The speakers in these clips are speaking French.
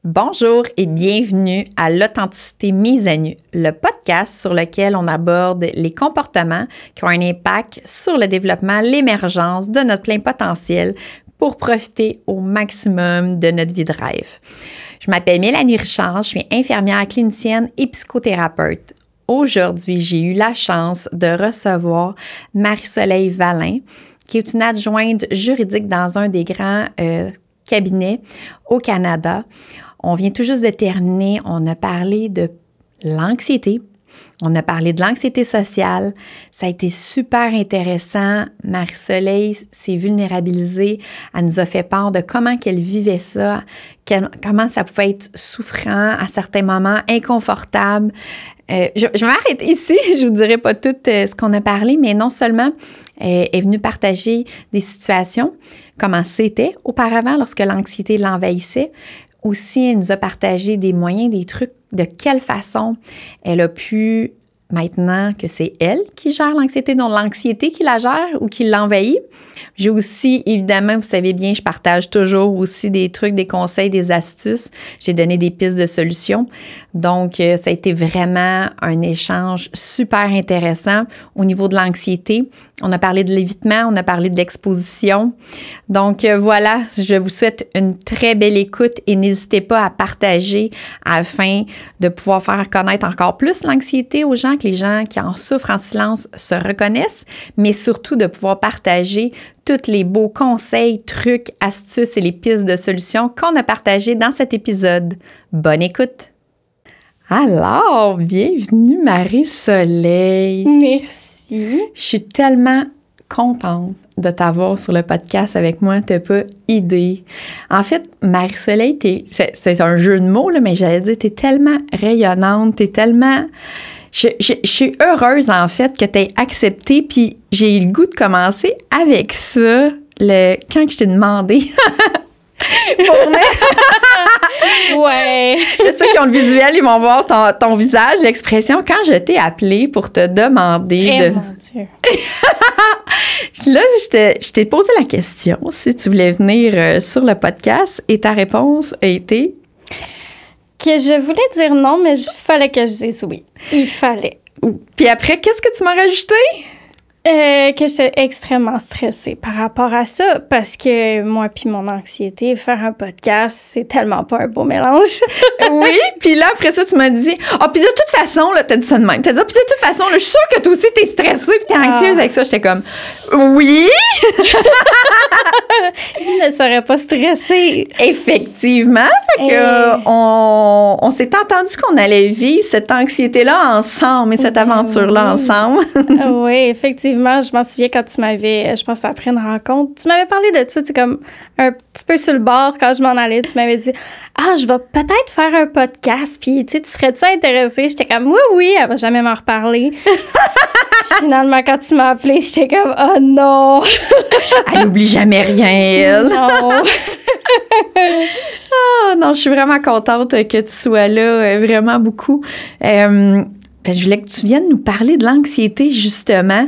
Bonjour et bienvenue à l'Authenticité mise à nu, le podcast sur lequel on aborde les comportements qui ont un impact sur le développement, l'émergence de notre plein potentiel pour profiter au maximum de notre vie de rêve. Je m'appelle Mélanie Richard, je suis infirmière clinicienne et psychothérapeute. Aujourd'hui, j'ai eu la chance de recevoir Marie-Soleil Vallin, qui est une adjointe juridique dans un des grands cabinets au Canada. On vient tout juste de terminer, on a parlé de l'anxiété, on a parlé de l'anxiété sociale. Ça a été super intéressant. Marie-Soleil s'est vulnérabilisée. Elle nous a fait part de comment qu'elle vivait ça, comment ça pouvait être souffrant à certains moments, inconfortable. Je vais m'arrêter ici. Je vous dirai pas tout ce qu'on a parlé, mais non seulement elle est venue partager des situations, comment c'était auparavant lorsque l'anxiété l'envahissait. Aussi, elle nous a partagé des moyens, des trucs, de quelle façon elle a pu, maintenant que c'est elle qui gère l'anxiété, non l'anxiété qui la gère ou qui l'envahit. J'ai aussi, évidemment, vous savez bien, je partage toujours aussi des trucs, des conseils, des astuces. J'ai donné des pistes de solutions. Donc, ça a été vraiment un échange super intéressant au niveau de l'anxiété. On a parlé de l'évitement, on a parlé de l'exposition. Donc, voilà, je vous souhaite une très belle écoute et n'hésitez pas à partager afin de pouvoir faire connaître encore plus l'anxiété aux gens, que les gens qui en souffrent en silence se reconnaissent, mais surtout de pouvoir partager tous les beaux conseils, trucs, astuces et les pistes de solutions qu'on a partagés dans cet épisode. Bonne écoute! Alors, bienvenue Marie-Soleil! Merci! Je suis tellement contente de t'avoir sur le podcast avec moi, t'as pas idée. En fait, Marie-Soleil, c'est un jeu de mots, là, mais j'allais dire, t'es tellement rayonnante, t'es tellement... Je suis heureuse, en fait, que tu aies accepté, puis j'ai eu le goût de commencer avec ça, quand je t'ai demandé. Ouais. Ceux qui ont le visuel, ils vont voir ton visage, l'expression. Quand je t'ai appelé pour te demander Mon Dieu. Là, je t'ai posé la question si tu voulais venir sur le podcast et ta réponse a été... Que je voulais dire non, mais il fallait que je dise oui. Il fallait. Puis après, qu'est-ce que tu m'as rajouté? Que j'étais extrêmement stressée par rapport à ça, parce que moi puis mon anxiété, faire un podcast, c'est tellement pas un beau mélange. Oui, puis là, après ça, tu m'as dit, puis de toute façon, là, t'as dit ça de même. T'as dit, puis de toute façon, là, je suis sûre que toi aussi, t'es stressée puis t'es anxieuse avec ça. J'étais comme, oui! Il ne serait pas stressé. Effectivement. Fait que, on s'est entendu qu'on allait vivre cette anxiété-là ensemble et cette aventure-là ensemble. Oui, effectivement. Je m'en souviens quand tu m'avais, je pense après une rencontre, tu m'avais parlé de ça, tu sais, comme un petit peu sur le bord quand je m'en allais. Tu m'avais dit, je vais peut-être faire un podcast, puis tu sais, tu serais-tu intéressée? J'étais comme, oui, elle va jamais m'en reparler. Finalement, quand tu m'as appelée, j'étais comme, oh non! Elle n'oublie jamais rien, elle. Non! Non, je suis vraiment contente que tu sois là, vraiment beaucoup. Je voulais que tu viennes nous parler de l'anxiété, justement,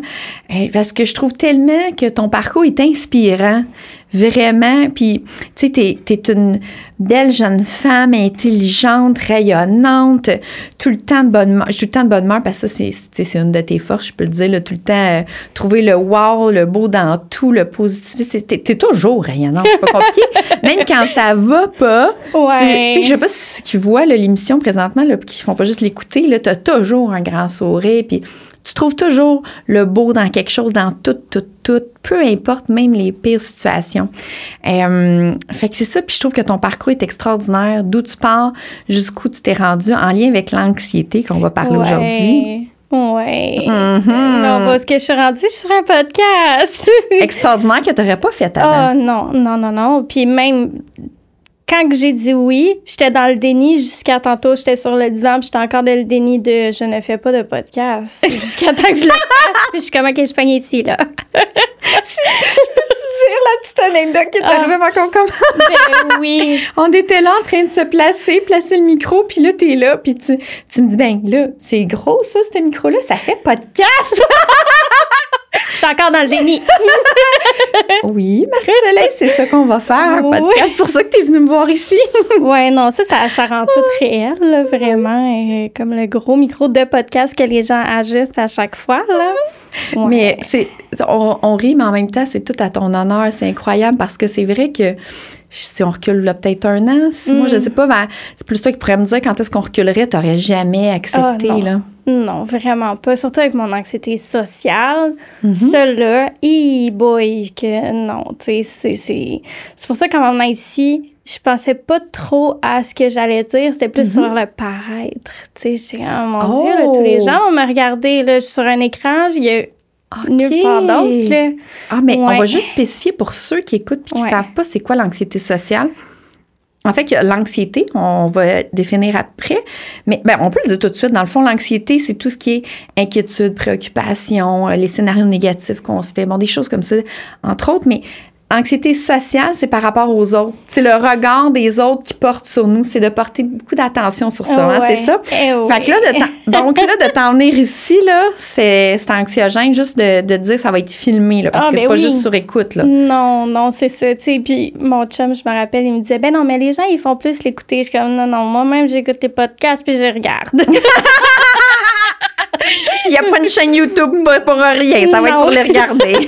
parce que je trouve tellement que ton parcours est inspirant, vraiment. Puis, tu sais, t'es une belle jeune femme, intelligente, rayonnante, tout le temps de bonne humeur. Je suis tout le temps de bonne humeur parce que ça, c'est une de tes forces, je peux le dire, là, tout le temps, trouver le wow, le beau dans tout, le positif. T'es toujours rayonnante, c'est pas compliqué. Même quand ça va pas, Ouais. tu sais, je sais pas si ceux qui voient là, l'émission présentement, là, qui font pas juste l'écouter, là, t'as toujours un grand sourire, puis tu trouves toujours le beau dans quelque chose, dans tout, peu importe, même les pires situations. Fait que c'est ça, puis je trouve que ton parcours est extraordinaire, d'où tu pars, jusqu'où tu t'es rendu, en lien avec l'anxiété qu'on va parler aujourd'hui. Oui. Mm-hmm. Non, parce que je suis rendue sur un podcast. Extraordinaire que tu n'aurais pas fait avant. Non. Puis même... Quand j'ai dit oui, j'étais dans le déni jusqu'à tantôt, j'étais sur le divan, puis j'étais encore dans le déni de je ne fais pas de podcast. Jusqu'à temps que je le fasse, puis je suis comme, OK, je suis ici, là. Peux-tu dire la petite anecdote qui est arrivée avant qu'on commence? Ben oui. On était là en train de se placer le micro, puis là, t'es là, puis tu me dis, ben là, c'est gros ça, ce micro-là, ça fait podcast! Je suis encore dans le déni. Oui, Marie-Soleil, c'est ça qu'on va faire, un podcast. Oui. C'est pour ça que tu es venue me voir ici. Ouais, non, ça rend tout réel, là, vraiment. Comme le gros micro de podcast que les gens ajustent à chaque fois, là. Ouais. Mais on rit, mais en même temps, c'est tout à ton honneur. C'est incroyable parce que c'est vrai que si on recule là, peut-être 1 an, 6 mois, je sais pas, ben, c'est plus toi qui pourrais me dire quand est-ce qu'on reculerait, tu n'aurais jamais accepté, non. là. Non, vraiment pas. Surtout avec mon anxiété sociale. Celle-là, boy, que non, tu sais, c'est pour ça qu'en venant ici, je pensais pas trop à ce que j'allais dire. C'était plus sur le paraître. Tu sais, oh mon Dieu, là, tous les gens vont me regarder, là, je suis sur un écran, il y a nulle part d'autre, là. Ah, mais on va juste spécifier pour ceux qui écoutent et qui ne savent pas c'est quoi l'anxiété sociale. En fait, l'anxiété, on va définir après, mais ben, on peut le dire tout de suite. Dans le fond, l'anxiété, c'est tout ce qui est inquiétude, préoccupation, les scénarios négatifs qu'on se fait, bon, des choses comme ça, entre autres, mais anxiété sociale, c'est par rapport aux autres. C'est le regard des autres qui portent sur nous. C'est de porter beaucoup d'attention sur ça, hein, c'est ça? Fait que là, de t'en venir ici, là, c'est anxiogène juste de dire que ça va être filmé, là, parce que c'est pas juste sur écoute, là. Non, c'est ça, tu sais. Puis mon chum, je me rappelle, il me disait, ben non, mais les gens, ils font plus l'écouter. Je suis comme, non, moi-même, j'écoute les podcasts puis je regarde. Il n'y a pas une chaîne YouTube pour rien. Ça va être pour les regarder.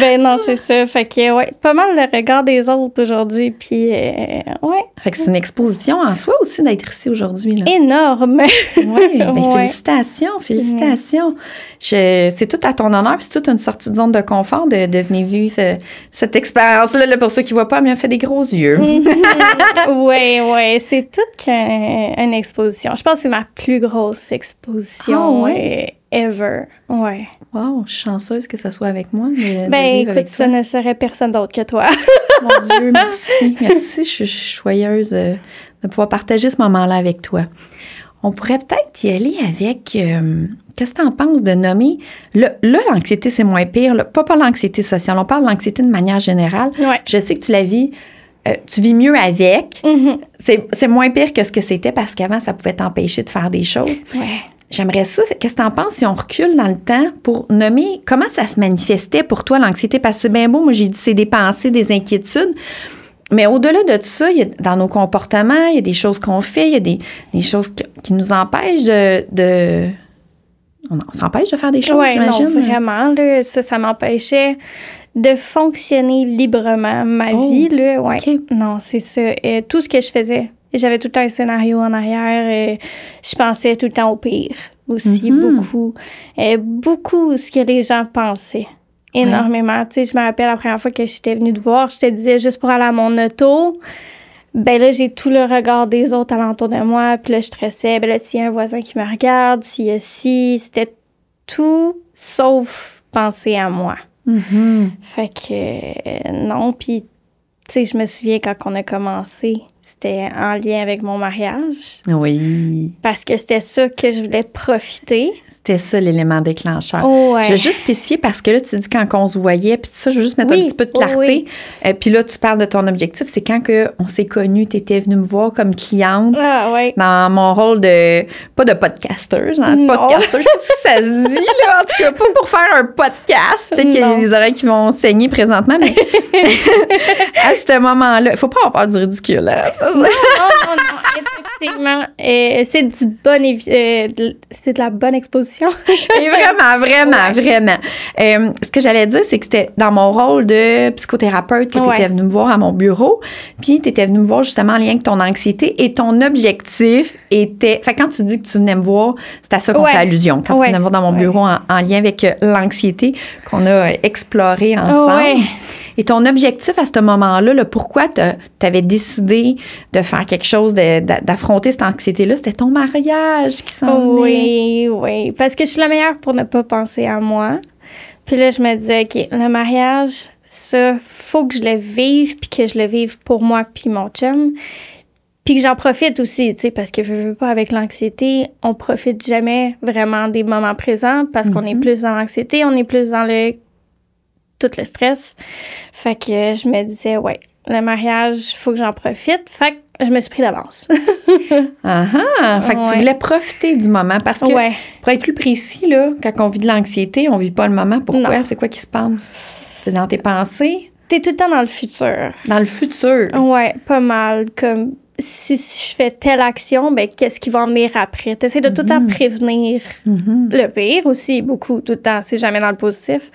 Ben non, c'est ça. Fait que, ouais, pas mal le regard des autres aujourd'hui. Puis, ouais. Fait que c'est une exposition en soi aussi d'être ici aujourd'hui, là. Énorme. Oui, ben félicitations. C'est tout à ton honneur. Puis c'est toute une sortie de zone de confort de venir vivre cette expérience-là. Là, pour ceux qui ne voient pas, elle m'a fait des gros yeux. Oui. C'est toute une exposition. Je pense que c'est ma plus grosse exposition ever. Ouais. Wow, je suis chanceuse que ça soit avec moi. Écoute, ça ne serait personne d'autre que toi. Mon Dieu, merci. Merci, je suis joyeuse de pouvoir partager ce moment-là avec toi. On pourrait peut-être y aller avec... qu'est-ce que tu en penses de nommer... Là, l'anxiété, c'est moins pire. Là, pas l'anxiété sociale. On parle de l'anxiété de manière générale. Ouais. Je sais que tu la vis... tu vis mieux avec. C'est moins pire que ce que c'était parce qu'avant, ça pouvait t'empêcher de faire des choses. Ouais. J'aimerais ça. Qu'est-ce que tu en penses si on recule dans le temps pour nommer comment ça se manifestait pour toi, l'anxiété? Parce que c'est bien beau, moi, j'ai dit c'est des pensées, des inquiétudes. Mais au-delà de ça, il y a, dans nos comportements, il y a des choses qu'on fait, il y a des choses qui nous empêchent on s'empêche de faire des choses, j'imagine. Non, vraiment. Là, ça m'empêchait de fonctionner librement. Ma vie, là, ouais. Okay. Non, c'est ça. Tout ce que je faisais, j'avais tout le temps un scénario en arrière. Je pensais tout le temps au pire aussi, beaucoup. Beaucoup ce que les gens pensaient. Énormément. Tu sais, je me rappelle la première fois que j'étais venue te voir, je te disais juste pour aller à mon auto. Ben là, j'ai tout le regard des autres alentour de moi. Puis là, je stressais. Ben là, s'il y a un voisin qui me regarde, s'il y a c'était tout sauf penser à moi. Fait que non. Puis, tu sais, je me souviens quand on a commencé, c'était en lien avec mon mariage. Oui. Parce que c'était ça que je voulais profiter. C'était ça l'élément déclencheur. Ouais. Je vais juste spécifier parce que là, tu dis quand on se voyait, puis tout ça, je veux juste mettre un petit peu de clarté. Puis là, tu parles de ton objectif. C'est quand on s'est connus, tu étais venue me voir comme cliente dans mon rôle de, pas de podcasteuse, je sais pas si ça se dit, là, en tout cas, pas pour faire un podcast. Peut-être qu'il y a des oreilles qui vont saigner présentement, mais à ce moment-là, il faut pas avoir peur du ridicule. Hein? Non, effectivement. C'est c'est de la bonne exposition. Et vraiment. Ce que j'allais dire, c'est que c'était dans mon rôle de psychothérapeute que tu étais venue me voir à mon bureau. Puis tu étais venue me voir justement en lien avec ton anxiété. Et ton objectif était... Fait quand tu dis que tu venais me voir, c'est à ça qu'on fait allusion. Quand tu venais me voir dans mon bureau en lien avec l'anxiété qu'on a exploré ensemble. Et ton objectif à ce moment-là, là, pourquoi tu avais décidé de faire quelque chose, d'affronter cette anxiété-là, c'était ton mariage qui s'en venait. Oui. Parce que je suis la meilleure pour ne pas penser à moi. Puis là, je me disais, OK, le mariage, ça, faut que je le vive, puis que je le vive pour moi puis mon chum. Puis que j'en profite aussi, tu sais, parce que je veux pas, avec l'anxiété, on profite jamais vraiment des moments présents parce qu'on est plus dans l'anxiété, on est plus dans tout le stress. Fait que je me disais, le mariage, il faut que j'en profite. Fait je me suis pris d'avance. Fait que tu voulais profiter du moment parce que, pour être plus précis, là, quand on vit de l'anxiété, on vit pas le moment. Pourquoi? Non. C'est quoi qui se passe? C'est dans tes pensées? T'es tout le temps dans le futur. Dans le futur? Ouais, pas mal. Comme si je fais telle action, ben qu'est-ce qui va en venir après? T'essaies de tout le temps prévenir le pire aussi, beaucoup, tout le temps. C'est jamais dans le positif.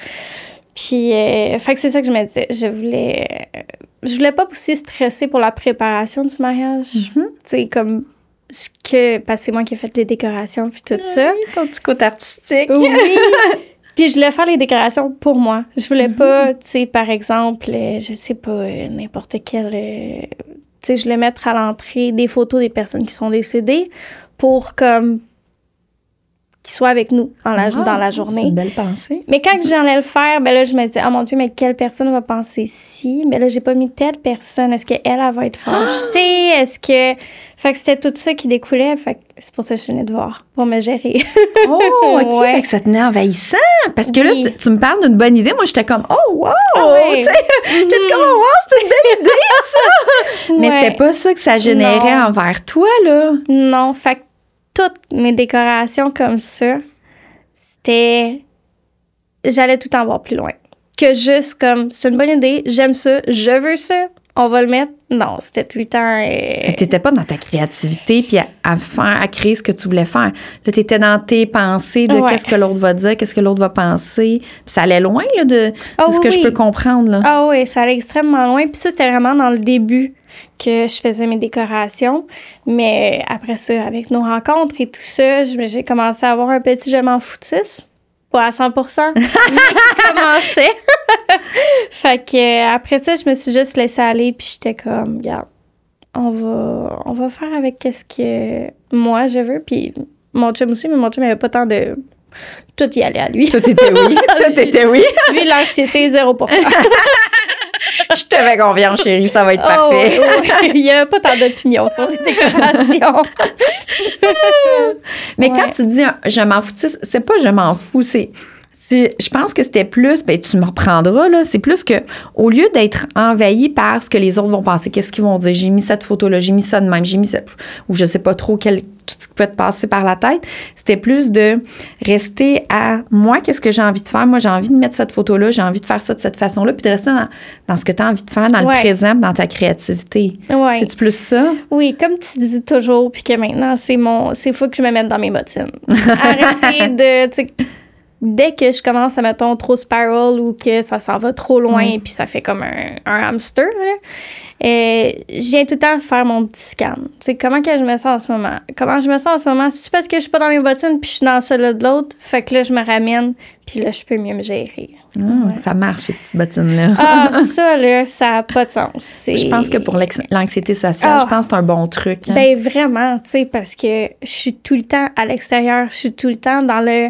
Puis, fait que c'est ça que je me disais. Je voulais pas aussi stresser pour la préparation du mariage. Tu sais, comme parce que c'est moi qui ai fait les décorations puis tout ça. Ton petit côté artistique. Oui. Puis je voulais faire les décorations pour moi. Je voulais pas, tu sais, par exemple, je sais pas, n'importe quel... tu sais, je voulais mettre à l'entrée des photos des personnes qui sont décédées pour, comme, qu'ils soient avec nous dans la journée. C'est une belle pensée. Mais quand j'allais le faire, ben là, je me disais, oh mon Dieu, mais quelle personne va penser si? Mais là, j'ai pas mis telle personne. Est-ce qu'elle va être fâchée? Est-ce que... Fait que c'était tout ça qui découlait. Fait que c'est pour ça que je venais de voir, pour me gérer. Oh, OK. Ouais. Fait que ça tenait envahissant. Parce que là, tu me parles d'une bonne idée. Moi, j'étais comme, oh, wow! Tu sais, j'étais comme, oh, wow, c'est une belle idée, ça! Mais c'était pas ça que ça générait envers toi, là. Non. Fait que toutes mes décorations comme ça, c'était... J'allais tout en voir plus loin. Que juste comme, c'est une bonne idée, j'aime ça, je veux ça, on va le mettre. Non, c'était tout le temps... T'étais pas dans ta créativité puis à créer ce que tu voulais faire. Là, t'étais dans tes pensées de qu'est-ce que l'autre va dire, qu'est-ce que l'autre va penser. Puis ça allait loin, là, de ce que je peux comprendre, là. Ah oui, ça allait extrêmement loin. Puis ça, c'était vraiment dans le début que je faisais mes décorations. Mais après ça, avec nos rencontres et tout ça, j'ai commencé à avoir un petit je m'en foutisme. Pas à 100%, mais qui commençait. Fait que après ça, je me suis juste laissée aller, puis j'étais comme, regarde, on va faire avec qu'est-ce que moi je veux. Puis mon chum aussi, mais mon chum n'avait pas tant de... Tout y allait à lui. Tout était oui. Tout était oui. Lui, l'anxiété, 0%. Je te fais confiance, chérie, ça va être parfait. Oui. Il n'y a pas tant d'opinions sur les décorations. Mais quand tu dis je m'en fous, c'est pas je m'en fous, je pense que c'était plus, ben tu me reprendras, là, c'est plus que au lieu d'être envahi par ce que les autres vont penser, qu'est-ce qu'ils vont dire, j'ai mis cette photo-là, j'ai mis ça de même, j'ai mis ça, ou je sais pas trop tout ce qui peut te passer par la tête, c'était plus de rester à moi, qu'est-ce que j'ai envie de faire, moi j'ai envie de mettre cette photo-là, j'ai envie de faire ça de cette façon-là, puis de rester dans ce que tu as envie de faire, dans le présent, dans ta créativité. Ouais. C'est-tu plus ça? Oui, comme tu dis toujours, puis que maintenant, c'est faut que je me mette dans mes bottines. Arrêtez de, dès que je commence à, mettons, trop spiral ou que ça s'en va trop loin, puis ça fait comme un hamster, là, je viens tout le temps faire mon petit scan. C'est comment que je me sens en ce moment? Comment je me sens en ce moment? C'est parce que je suis pas dans mes bottines puis je suis dans celle de l'autre? Fait que là, je me ramène puis là, je peux mieux me gérer. Ça marche, ces petites bottines-là. Ça, là, ça n'a pas de sens. Je pense que pour l'anxiété sociale, je pense que c'est un bon truc. Hein? Ben vraiment, tu sais, parce que je suis tout le temps à l'extérieur. Je suis tout le temps dans le...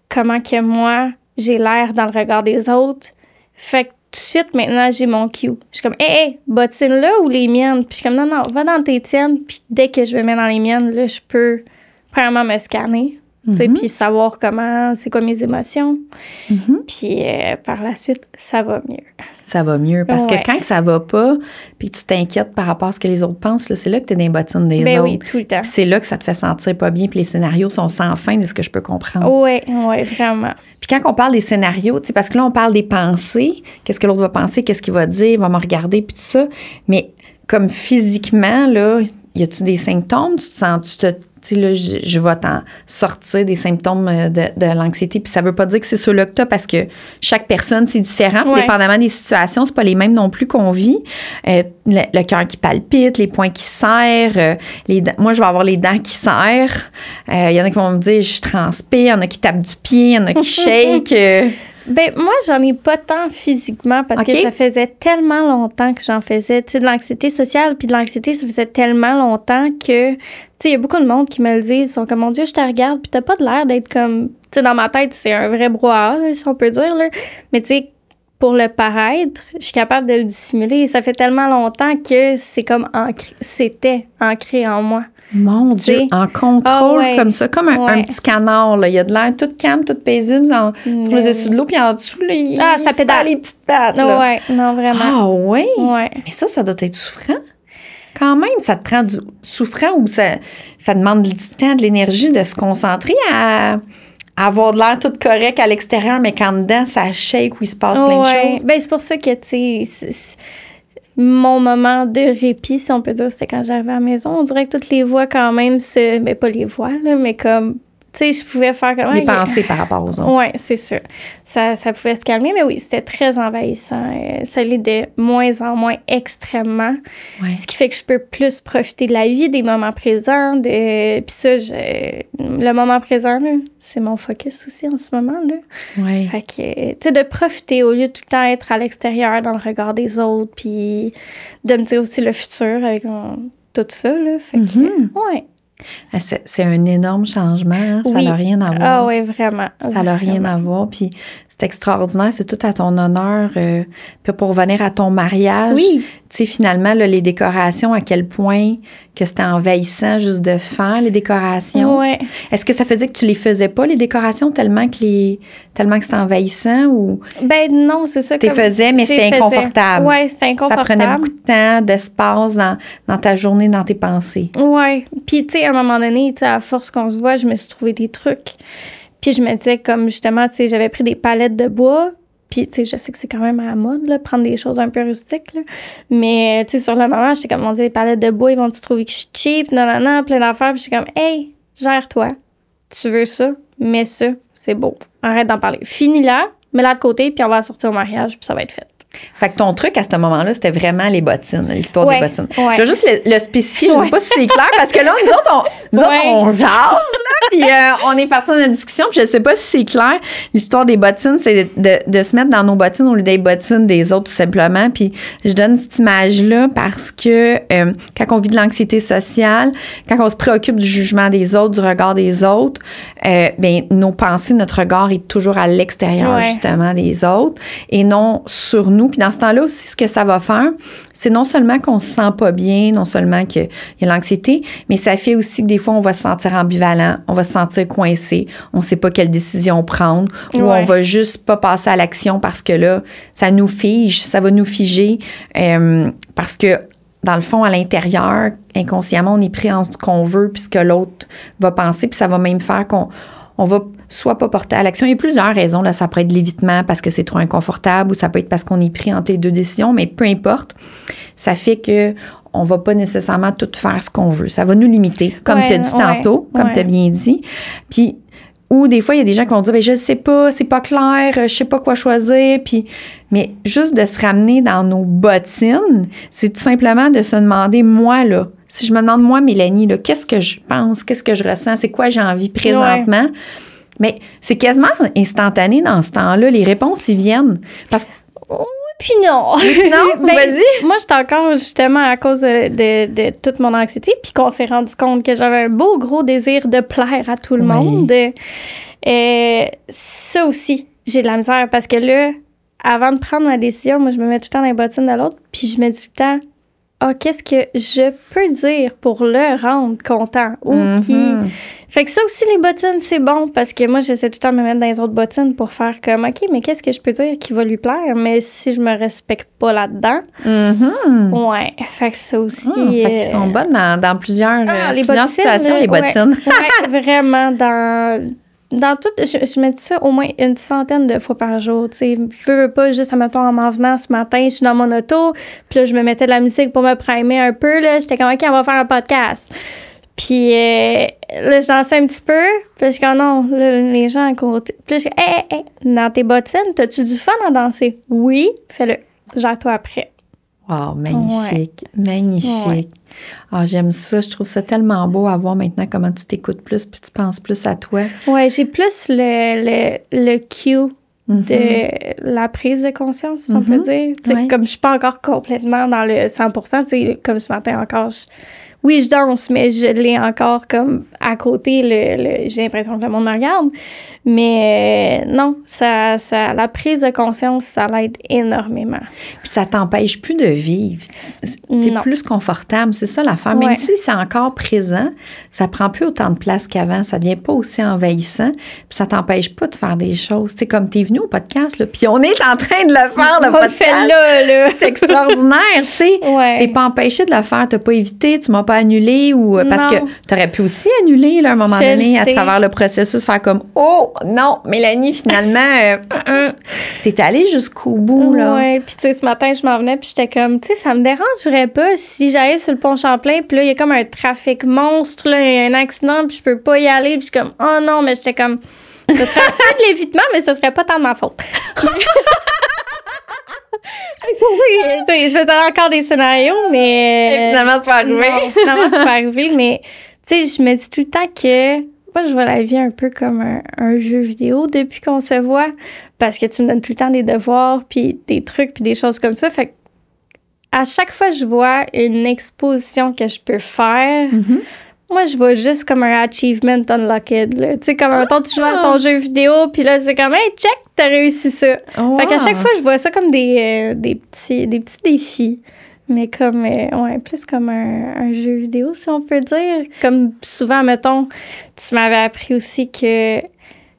Comment que moi, j'ai l'air dans le regard des autres. Fait que tout de suite, maintenant, j'ai mon cue. Je suis comme, hey, bottines là ou les miennes? Puis je suis comme, non, va dans tes tiennes. Puis dès que je me mets dans les miennes, là, je peux premièrement me scanner. Puis savoir c'est quoi mes émotions. Puis par la suite, ça va mieux. Ça va mieux. Parce que quand ça va pas, puis que tu t'inquiètes par rapport à ce que les autres pensent, là, c'est là que tu es dans les bottines des autres. Oui, tout le temps. Puis c'est là que ça te fait sentir pas bien, puis les scénarios sont sans fin de ce que je peux comprendre. Oui, vraiment. Puis quand on parle des scénarios, tu sais, parce que là, on parle des pensées, qu'est-ce que l'autre va penser, qu'est-ce qu'il va dire, va me regarder, puis tout ça. Mais comme physiquement, là, y a-tu des symptômes? Tu te sens, tu sais, là, je vais t'en sortir des symptômes de l'anxiété. Puis ça veut pas dire que c'est ceux-là que tu as parce que chaque personne, c'est différent. Dépendamment des situations, c'est pas les mêmes non plus qu'on vit. Le cœur qui palpite, les poings qui serrent. Moi, je vais avoir les dents qui serrent. Il y en a qui vont me dire, je transpire. Il y en a qui tapent du pied. Il y en a qui shake. Ben moi, j'en ai pas tant physiquement parce que ça faisait tellement longtemps que j'en faisais. Tu sais, de l'anxiété sociale puis de l'anxiété, ça faisait tellement longtemps que, tu sais, il y a beaucoup de monde qui me le disent. Ils sont comme, mon Dieu, je te regarde puis t'as pas de l'air d'être comme... Tu sais, dans ma tête, c'est un vrai brouhaha, là, si on peut dire, là. Mais tu sais, pour le paraître, je suis capable de le dissimuler. Ça fait tellement longtemps que c'est comme c'était ancré en moi. Mon Dieu, en contrôle comme ça, comme un petit canard. Là. Il a de l'air tout calme, tout paisible sur le dessus de l'eau, puis en dessous, là, ça pédale les petites pattes. Oui, non, vraiment. Ah oui? Ouais. Mais ça doit être souffrant. quand même, ça te prend du souffrant ou ça demande du temps, de l'énergie de se concentrer à avoir de l'air tout correct à l'extérieur, mais qu'en dedans, ça shake ou il se passe plein de choses. Ben, c'est pour ça que, tu sais, mon moment de répit, si on peut dire, c'était quand j'arrivais à la maison. On dirait que toutes les voix, quand même, ben, pas les voix, là, mais comme, tu sais, je pouvais faire comme... Les pensées par rapport aux autres. Oui, c'est sûr. Ça pouvait se calmer, mais oui, c'était très envahissant. Ça l'est de moins en moins extrêmement. Ouais. Ce qui fait que je peux plus profiter de la vie, des moments présents. Puis ça, le moment présent, là, c'est mon focus aussi en ce moment. Là. Ouais. Fait que, tu sais, de profiter au lieu de tout le temps être à l'extérieur, dans le regard des autres, puis de me dire aussi le futur avec tout ça. Là. Fait que, ouais. C'est un énorme changement. Hein? Ça n'a rien à voir. Ah oui, vraiment. Ça n'a rien à voir. Puis c'est extraordinaire. C'est tout à ton honneur. Puis pour revenir à ton mariage, oui. Tu sais, finalement, là, les décorations, à quel point que c'était envahissant juste de faire les décorations. Ouais. Est-ce que ça faisait que tu les faisais pas, les décorations, tellement que c'était envahissant ou... Ben non, c'est ça. Tu les faisais, mais c'était inconfortable. Oui, c'était inconfortable. Ça prenait beaucoup de temps, d'espace dans ta journée, dans tes pensées. Oui. Puis, tu sais, à un moment donné, à force qu'on se voit, je me suis trouvé des trucs. Puis je me disais, comme justement, tu sais, j'avais pris des palettes de bois. Puis, tu sais, je sais que c'est quand même à la mode, là, prendre des choses un peu rustiques, là. Mais, tu sais, sur le moment, j'étais comme, on dit, les palettes de bois, ils vont-tu trouver que je suis cheap, non, plein d'affaires. Puis j'étais comme, hey, gère-toi. Tu veux ça? Mets ça. C'est beau. Arrête d'en parler. Finis-la, mets-la de côté, puis on va sortir au mariage, puis ça va être fait. Fait que ton truc à ce moment-là, c'était vraiment les bottines, l'histoire des bottines. Ouais. Je vais juste le spécifier, je sais pas si c'est clair, parce que là, nous autres, on jase, là, puis on est parti dans une discussion, puis je sais pas si c'est clair. L'histoire des bottines, c'est de se mettre dans nos bottines au lieu des bottines des autres, tout simplement. Puis je donne cette image-là parce que quand on vit de l'anxiété sociale, quand on se préoccupe du jugement des autres, du regard des autres, bien, nos pensées, notre regard est toujours à l'extérieur, justement, des autres, et non sur nous. Puis dans ce temps-là aussi, ce que ça va faire, c'est non seulement qu'on se sent pas bien, non seulement qu'il y a l'anxiété, mais ça fait aussi que des fois, on va se sentir ambivalent, on va se sentir coincé, on sait pas quelle décision prendre, ou on va juste pas passer à l'action parce que là, ça nous fige, ça va nous figer, parce que dans le fond, à l'intérieur, inconsciemment, on est pris en ce qu'on veut, puis ce que l'autre va penser, puis ça va même faire qu'on va soit pas porter à l'action. Il y a plusieurs raisons. Là, ça peut être l'évitement parce que c'est trop inconfortable ou ça peut être parce qu'on est pris entre les deux décisions, mais peu importe, ça fait que on va pas nécessairement tout faire ce qu'on veut. Ça va nous limiter, comme tu as dit tantôt, comme tu as bien dit. Puis, ou des fois, il y a des gens qui vont dire, ben, je sais pas, c'est pas clair, je sais pas quoi choisir. Puis, mais juste de se ramener dans nos bottines, c'est tout simplement de se demander, moi, là, si je me demande, moi, Mélanie, là, qu'est-ce que je pense, qu'est-ce que je ressens, c'est quoi j'ai envie présentement? Ouais. Mais c'est quasiment instantané dans ce temps-là. Les réponses, ils viennent. Parce Puis non. Non, ben, vas-y. Moi, j'étais encore, justement, à cause de toute mon anxiété, puis qu'on s'est rendu compte que j'avais un beau, gros désir de plaire à tout le monde. Ça aussi, j'ai de la misère, parce que là, avant de prendre ma décision, moi, je me mets tout le temps dans les bottines de l'autre, puis je me dis tout le temps, qu'est-ce que je peux dire pour le rendre content? Fait que ça aussi, les bottines, c'est bon, parce que moi, j'essaie tout le temps de me mettre dans les autres bottines pour faire comme, OK, mais qu'est-ce que je peux dire qui va lui plaire? Mais si je me respecte pas là-dedans, ouais, fait que ça aussi... fait qu'ils sont bonnes dans plusieurs bottines, situations, les bottines. Ouais, vraiment, dans tout, je me dis ça au moins une centaine de fois par jour, tu sais. Je veux pas, juste, admettons, en m'en venant ce matin, je suis dans mon auto, puis là, je me mettais de la musique pour me primer un peu, là. J'étais comme, OK, on va faire un podcast. Puis là, je dansais un petit peu, puis je suis comme, non, là, les gens à côté. Puis là, je suis hey, dans tes bottines, t'as-tu du fun à danser? Oui, fais-le. Gère-toi après. Wow, magnifique, magnifique. Ah, j'aime ça. Je trouve ça tellement beau à voir maintenant comment tu t'écoutes plus puis tu penses plus à toi. Oui, j'ai plus le cue de la prise de conscience, si on peut dire. Comme je suis pas encore complètement dans le 100%, comme ce matin encore, Oui, je danse, mais je l'ai encore comme à côté. J'ai l'impression que le monde me regarde. Mais non, la prise de conscience, ça l'aide énormément. Puis ça t'empêche plus de vivre. T'es Non. plus confortable, c'est ça l'affaire. Même Ouais. si c'est encore présent, ça prend plus autant de place qu'avant. Ça devient pas aussi envahissant. Puis ça t'empêche pas de faire des choses. Tu sais, comme t'es venu au podcast, là, puis on est en train de le faire, le On le podcast. fait là. C'est extraordinaire, tu sais. Ouais. Tu t'es pas empêché de le faire, t'as pas évité, tu m'as pas annulé ou parce Non. que t'aurais pu aussi annuler là, à un moment Je donné le à sais. travers le processus, faire comme oh non, Mélanie finalement, t'es allée jusqu'au bout là. Ouais, puis tu sais, ce matin, je m'en venais, puis j'étais comme, tu sais, ça me dérangerait pas si j'allais sur le pont Champlain, puis là, il y a comme un trafic monstre, là, il y a un accident, puis je peux pas y aller, puis je suis comme, oh non, mais j'étais comme, ce serait un peu de l'évitement, mais ce serait pas tant de ma faute. Je faisais encore des scénarios, mais. Et finalement, c'est pas arrivé. Non, finalement, c'est pas arrivé, mais tu sais, je me dis tout le temps que moi, je vois la vie un peu comme un jeu vidéo depuis qu'on se voit, parce que tu me donnes tout le temps des devoirs, puis des trucs, puis des choses comme ça. Fait que à chaque fois que je vois une exposition que je peux faire, moi, je vois juste comme un achievement unlocked. Tu sais, comme un temps, tu joues à ton jeu vidéo, puis là, c'est comme, hey, check, t'as réussi ça. Wow. Fait qu'à chaque fois, je vois ça comme des petits défis. Mais comme, ouais, plus comme un jeu vidéo, si on peut dire. Comme souvent, mettons, tu m'avais appris aussi que,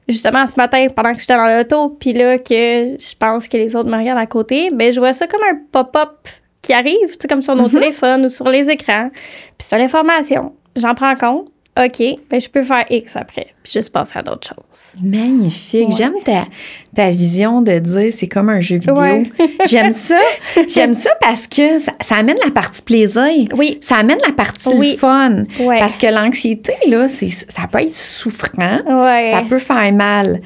justement, ce matin, pendant que j'étais dans l'auto, puis là, que je pense que les autres me regardent à côté, ben je vois ça comme un pop-up qui arrive, tu sais, comme sur nos téléphones ou sur les écrans. Puis c'est l'information. J'en prends compte. OK, ben je peux faire X après, puis juste passer à d'autres choses. Magnifique. Ouais. J'aime ta vision de dire c'est comme un jeu vidéo. Ouais. J'aime ça. J'aime ça parce que ça amène la partie plaisir. Oui. Ça amène la partie Oui. fun. Ouais. Parce que l'anxiété, là, ça peut être souffrant. Ouais. Ça peut faire mal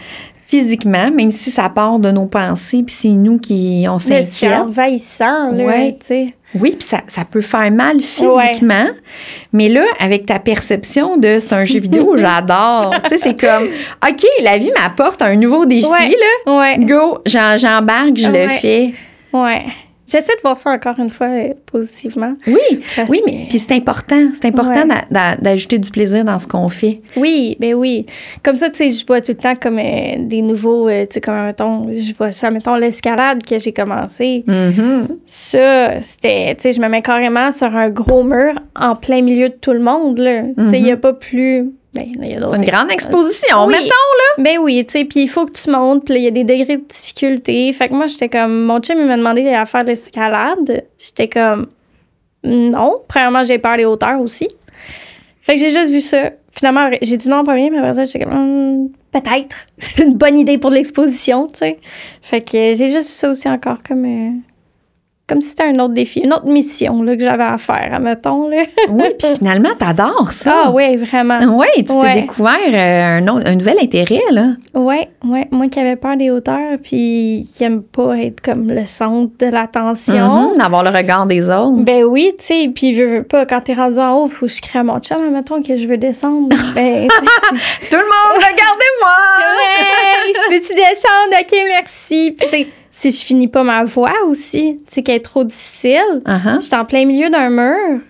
physiquement, même si ça part de nos pensées, puis c'est nous qui on Mais c'est s'inquiète. envahissant, là, Ouais. tu sais. Oui, puis ça peut faire mal physiquement. Mais là, avec ta perception de c'est un jeu vidéo, j'adore. Tu sais, c'est comme, OK, la vie m'apporte un nouveau défi, là. Ouais. Go, j'embarque, je le Ouais. fais. Ouais. J'essaie de voir ça encore une fois positivement. Oui, Parce oui, que- mais puis c'est important. C'est important Ouais. d'ajouter du plaisir dans ce qu'on fait. Oui, ben oui. Comme ça, tu sais, je vois tout le temps comme des nouveaux, tu sais, comme, mettons, je vois ça, mettons, l'escalade que j'ai commencé. Mhm. Ça, c'était, tu sais, je me mets carrément sur un gros mur en plein milieu de tout le monde, là. Tu sais, il n'y a pas plus... Ben, il y a C'est d'autres une grande exposition, Oui. mettons, là. Ben oui, tu sais, puis il faut que tu montes, puis il y a des degrés de difficulté. Fait que moi, j'étais comme, mon chum, il m'a demandé à faire de l'escalade. J'étais comme, non. Premièrement, j'ai peur des hauteurs aussi. Fait que j'ai juste vu ça. Finalement, j'ai dit non en premier, mais après ça, j'étais comme, peut-être. C'est une bonne idée pour l'exposition, tu sais. Fait que j'ai juste vu ça aussi encore comme si c'était un autre défi, une autre mission là, que j'avais à faire, admettons. Là. Oui, puis finalement, t'adores ça. Ah oui, vraiment. Oui, tu t'es Ouais. découvert un nouvel intérêt, là. Ouais. Moi qui avais peur des hauteurs, puis qui aime pas être comme le centre de l'attention. Mhm, d'avoir le regard des autres. Ben oui, tu sais, puis veux pas, quand t'es rendu en haut, faut que je crée à mon chum, admettons que je veux descendre. Ben, Tout le monde, regardez-moi! hey, je peux-tu descendre? OK, merci. Puis tu sais, si je finis pas ma voix aussi, tu sais, qu'elle est trop difficile, Uh-huh. j'étais en plein milieu d'un mur,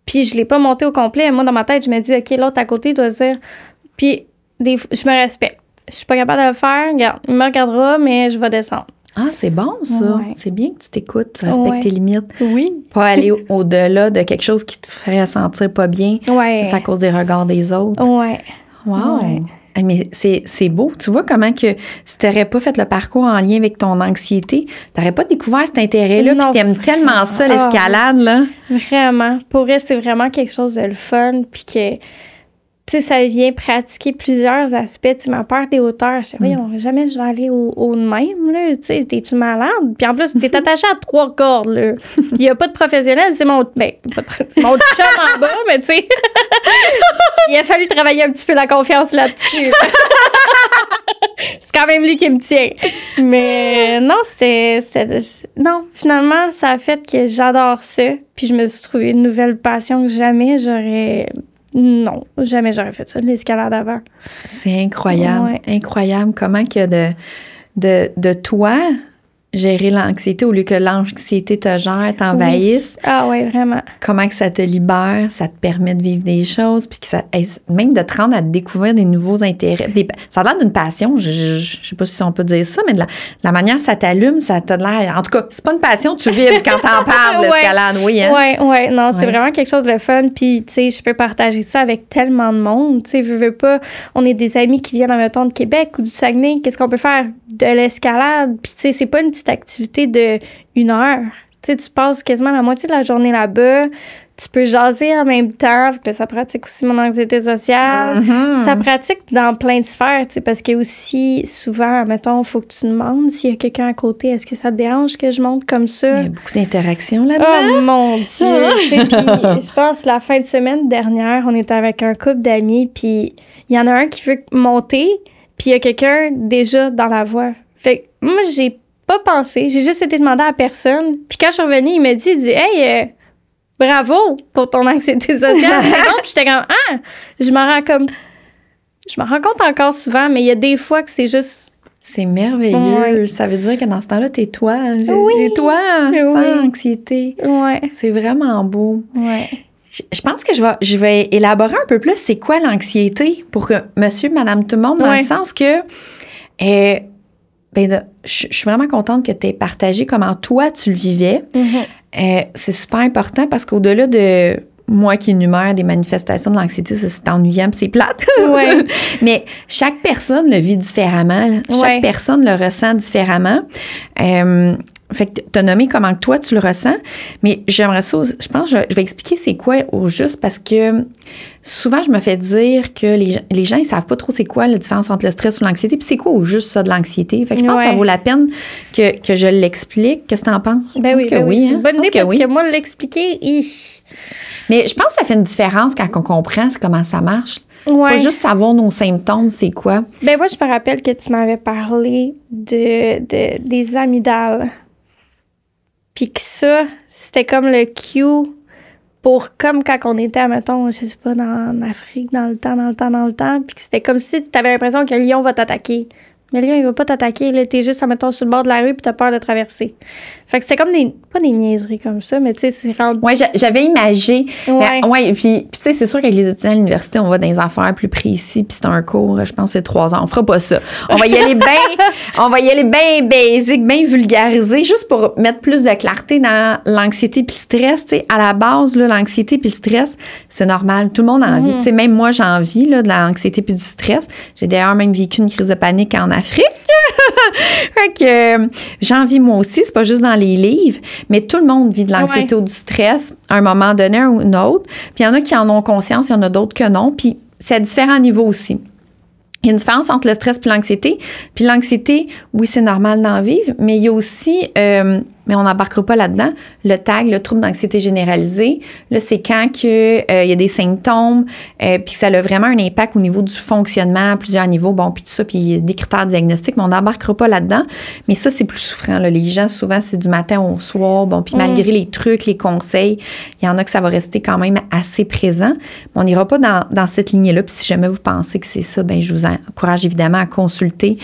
puis je l'ai pas monté au complet. Moi, dans ma tête, je me dis, OK, l'autre à côté doit se dire... Puis je me respecte. Je suis pas capable de le faire, regarde, il me regardera, mais je vais descendre. Ah, c'est bon, ça. Ouais. C'est bien que tu t'écoutes, tu respectes Ouais. tes limites. Oui. Pas aller au-delà de quelque chose qui te ferait sentir pas bien. Ouais. C'est à cause des regards des autres. Ouais. Wow! Ouais. Ah, mais c'est beau. Tu vois comment que si tu n'aurais pas fait le parcours en lien avec ton anxiété, tu n'aurais pas découvert cet intérêt-là, puis Non, tu aimes tellement ça, l'escalade, là. Vraiment. Pour vrai, c'est vraiment quelque chose de le fun. Puis que, tu sais, ça vient pratiquer plusieurs aspects. Tu sais, ma peur des hauteurs, je sais, voyons, jamais je vais aller au de même, là. Tu sais, t'es-tu malade? Puis en plus, t'es attaché à 3 cordes, là. Il n'y a pas de professionnel. C'est mon, c'est mon chum en bas, mais tu sais. Il a fallu travailler un petit peu la confiance là-dessus. C'est quand même lui qui me tient. Mais non, non, finalement, ça a fait que j'adore ça. Puis je me suis trouvé une nouvelle passion que jamais j'aurais fait ça, de l'escalade avant. C'est incroyable. Ouais. Incroyable comment que de toi, gérer l'anxiété au lieu que l'anxiété te gère, t'envahisse. Oui. Ah oui, vraiment. Comment que ça te libère, ça te permet de vivre des choses, puis que ça, même de te rendre à découvrir des nouveaux intérêts. Ça a l'air d'une passion, je sais pas si on peut dire ça, mais de la manière ça t'allume, ça t'a l'air... En tout cas, c'est pas une passion, tu vibres quand t'en parles, l'escalade, oui. Hein? Oui, non, c'est vraiment quelque chose de fun, puis tu sais, je peux partager ça avec tellement de monde, tu sais, veux pas, on est des amis qui viennent, mettons, de Québec ou du Saguenay, qu'est-ce qu'on peut faire? De l'escalade, puis tu sais, c'est pas une petite activité de 1 heure. Tu sais, tu passes quasiment la moitié de la journée là-bas. Tu peux jaser en même temps. Ça pratique aussi mon anxiété sociale. Mm-hmm. Ça pratique dans plein de sphères, tu sais, parce que aussi, souvent, mettons, il faut que tu demandes s'il y a quelqu'un à côté. Est-ce que ça te dérange que je monte comme ça? Il y a beaucoup d'interactions là-dedans. Oh mon Dieu! Puis, je pense, la fin de semaine dernière, on était avec un couple d'amis, puis il y en a un qui veut monter, puis il y a quelqu'un déjà dans la voie. Fait que moi, j'ai pas pensé. J'ai juste été demander à personne. Puis quand je suis revenue, il m'a dit, hey, bravo pour ton anxiété sociale. Puis j'étais comme, je m'en rends compte encore souvent, mais il y a des fois que c'est juste... C'est merveilleux. Ouais. Ça veut dire que dans ce temps-là, t'es toi. Oui. T'es toi, sans anxiété. Ouais. C'est vraiment beau. Ouais. Je pense que je vais élaborer un peu plus c'est quoi l'anxiété pour que monsieur, madame, tout le monde, dans le sens que... je suis vraiment contente que tu aies partagé comment toi, tu le vivais. Mm-hmm. C'est super important parce qu'au-delà de moi qui énumère des manifestations de l'anxiété, ça, c'est ennuyant, c'est plate. Ouais. Mais chaque personne le vit différemment. Chaque personne le ressent différemment. Fait que tu as nommé comment toi, tu le ressens. Mais j'aimerais ça, je pense, je vais expliquer c'est quoi au juste parce que souvent, je me fais dire que les gens, ils savent pas trop c'est quoi la différence entre le stress ou l'anxiété. Puis c'est quoi au juste ça de l'anxiété. Fait que je pense que ça vaut la peine que je l'explique. Qu'est-ce que tu en penses? Ben oui, que oui. C'est une bonne idée parce que moi, l'expliquer, Mais je pense que ça fait une différence quand on comprend comment ça marche. Ouais. Pas juste savoir nos symptômes, c'est quoi. Ben moi, je me rappelle que tu m'avais parlé des amygdales. Puis que ça, c'était comme le cue pour, comme quand on était, mettons, je sais pas, en Afrique, dans le temps, puis que c'était comme si tu avais l'impression que le lion va t'attaquer. Mais le lion, il va pas t'attaquer, là, t'es juste, mettons, sur le bord de la rue, puis t'as peur de traverser. Fait que c'était comme pas des niaiseries comme ça, mais tu sais, c'est rendu... Oui, j'avais imagé. Puis tu sais, c'est sûr qu'avec les étudiants à l'université, on va dans des affaires plus précis, puis c'est un cours, je pense, c'est 3 ans. On fera pas ça. On va y aller bien basic, bien vulgarisé, juste pour mettre plus de clarté dans l'anxiété puis le stress. Tu sais, à la base, là, l'anxiété puis le stress, c'est normal. Tout le monde en vit. Tu sais, même moi, j'en vis, là, de l'anxiété puis du stress. J'ai d'ailleurs même vécu une crise de panique en Afrique. Fait que j'en vis moi aussi, c'est pas juste dans les livres, mais tout le monde vit de l'anxiété ou du stress à un moment donné ou un autre. Puis il y en a qui en ont conscience, il y en a d'autres que non. Puis c'est à différents niveaux aussi. Il y a une différence entre le stress et l'anxiété. Puis l'anxiété, oui, c'est normal d'en vivre, mais il y a aussi, mais on n'embarquera pas là-dedans, le TAG, le trouble d'anxiété généralisée. Là, c'est quand il y a des symptômes, puis ça a vraiment un impact au niveau du fonctionnement à plusieurs niveaux, bon, puis tout ça, puis des critères diagnostiques, mais on n'embarquera pas là-dedans. Mais ça, c'est plus souffrant, là. Les gens, souvent, c'est du matin au soir, bon, puis malgré les trucs, les conseils, il y en a que ça va rester quand même assez présent. Mais on n'ira pas dans cette lignée-là, puis si jamais vous pensez que c'est ça, bien, je vous encourage évidemment à consulter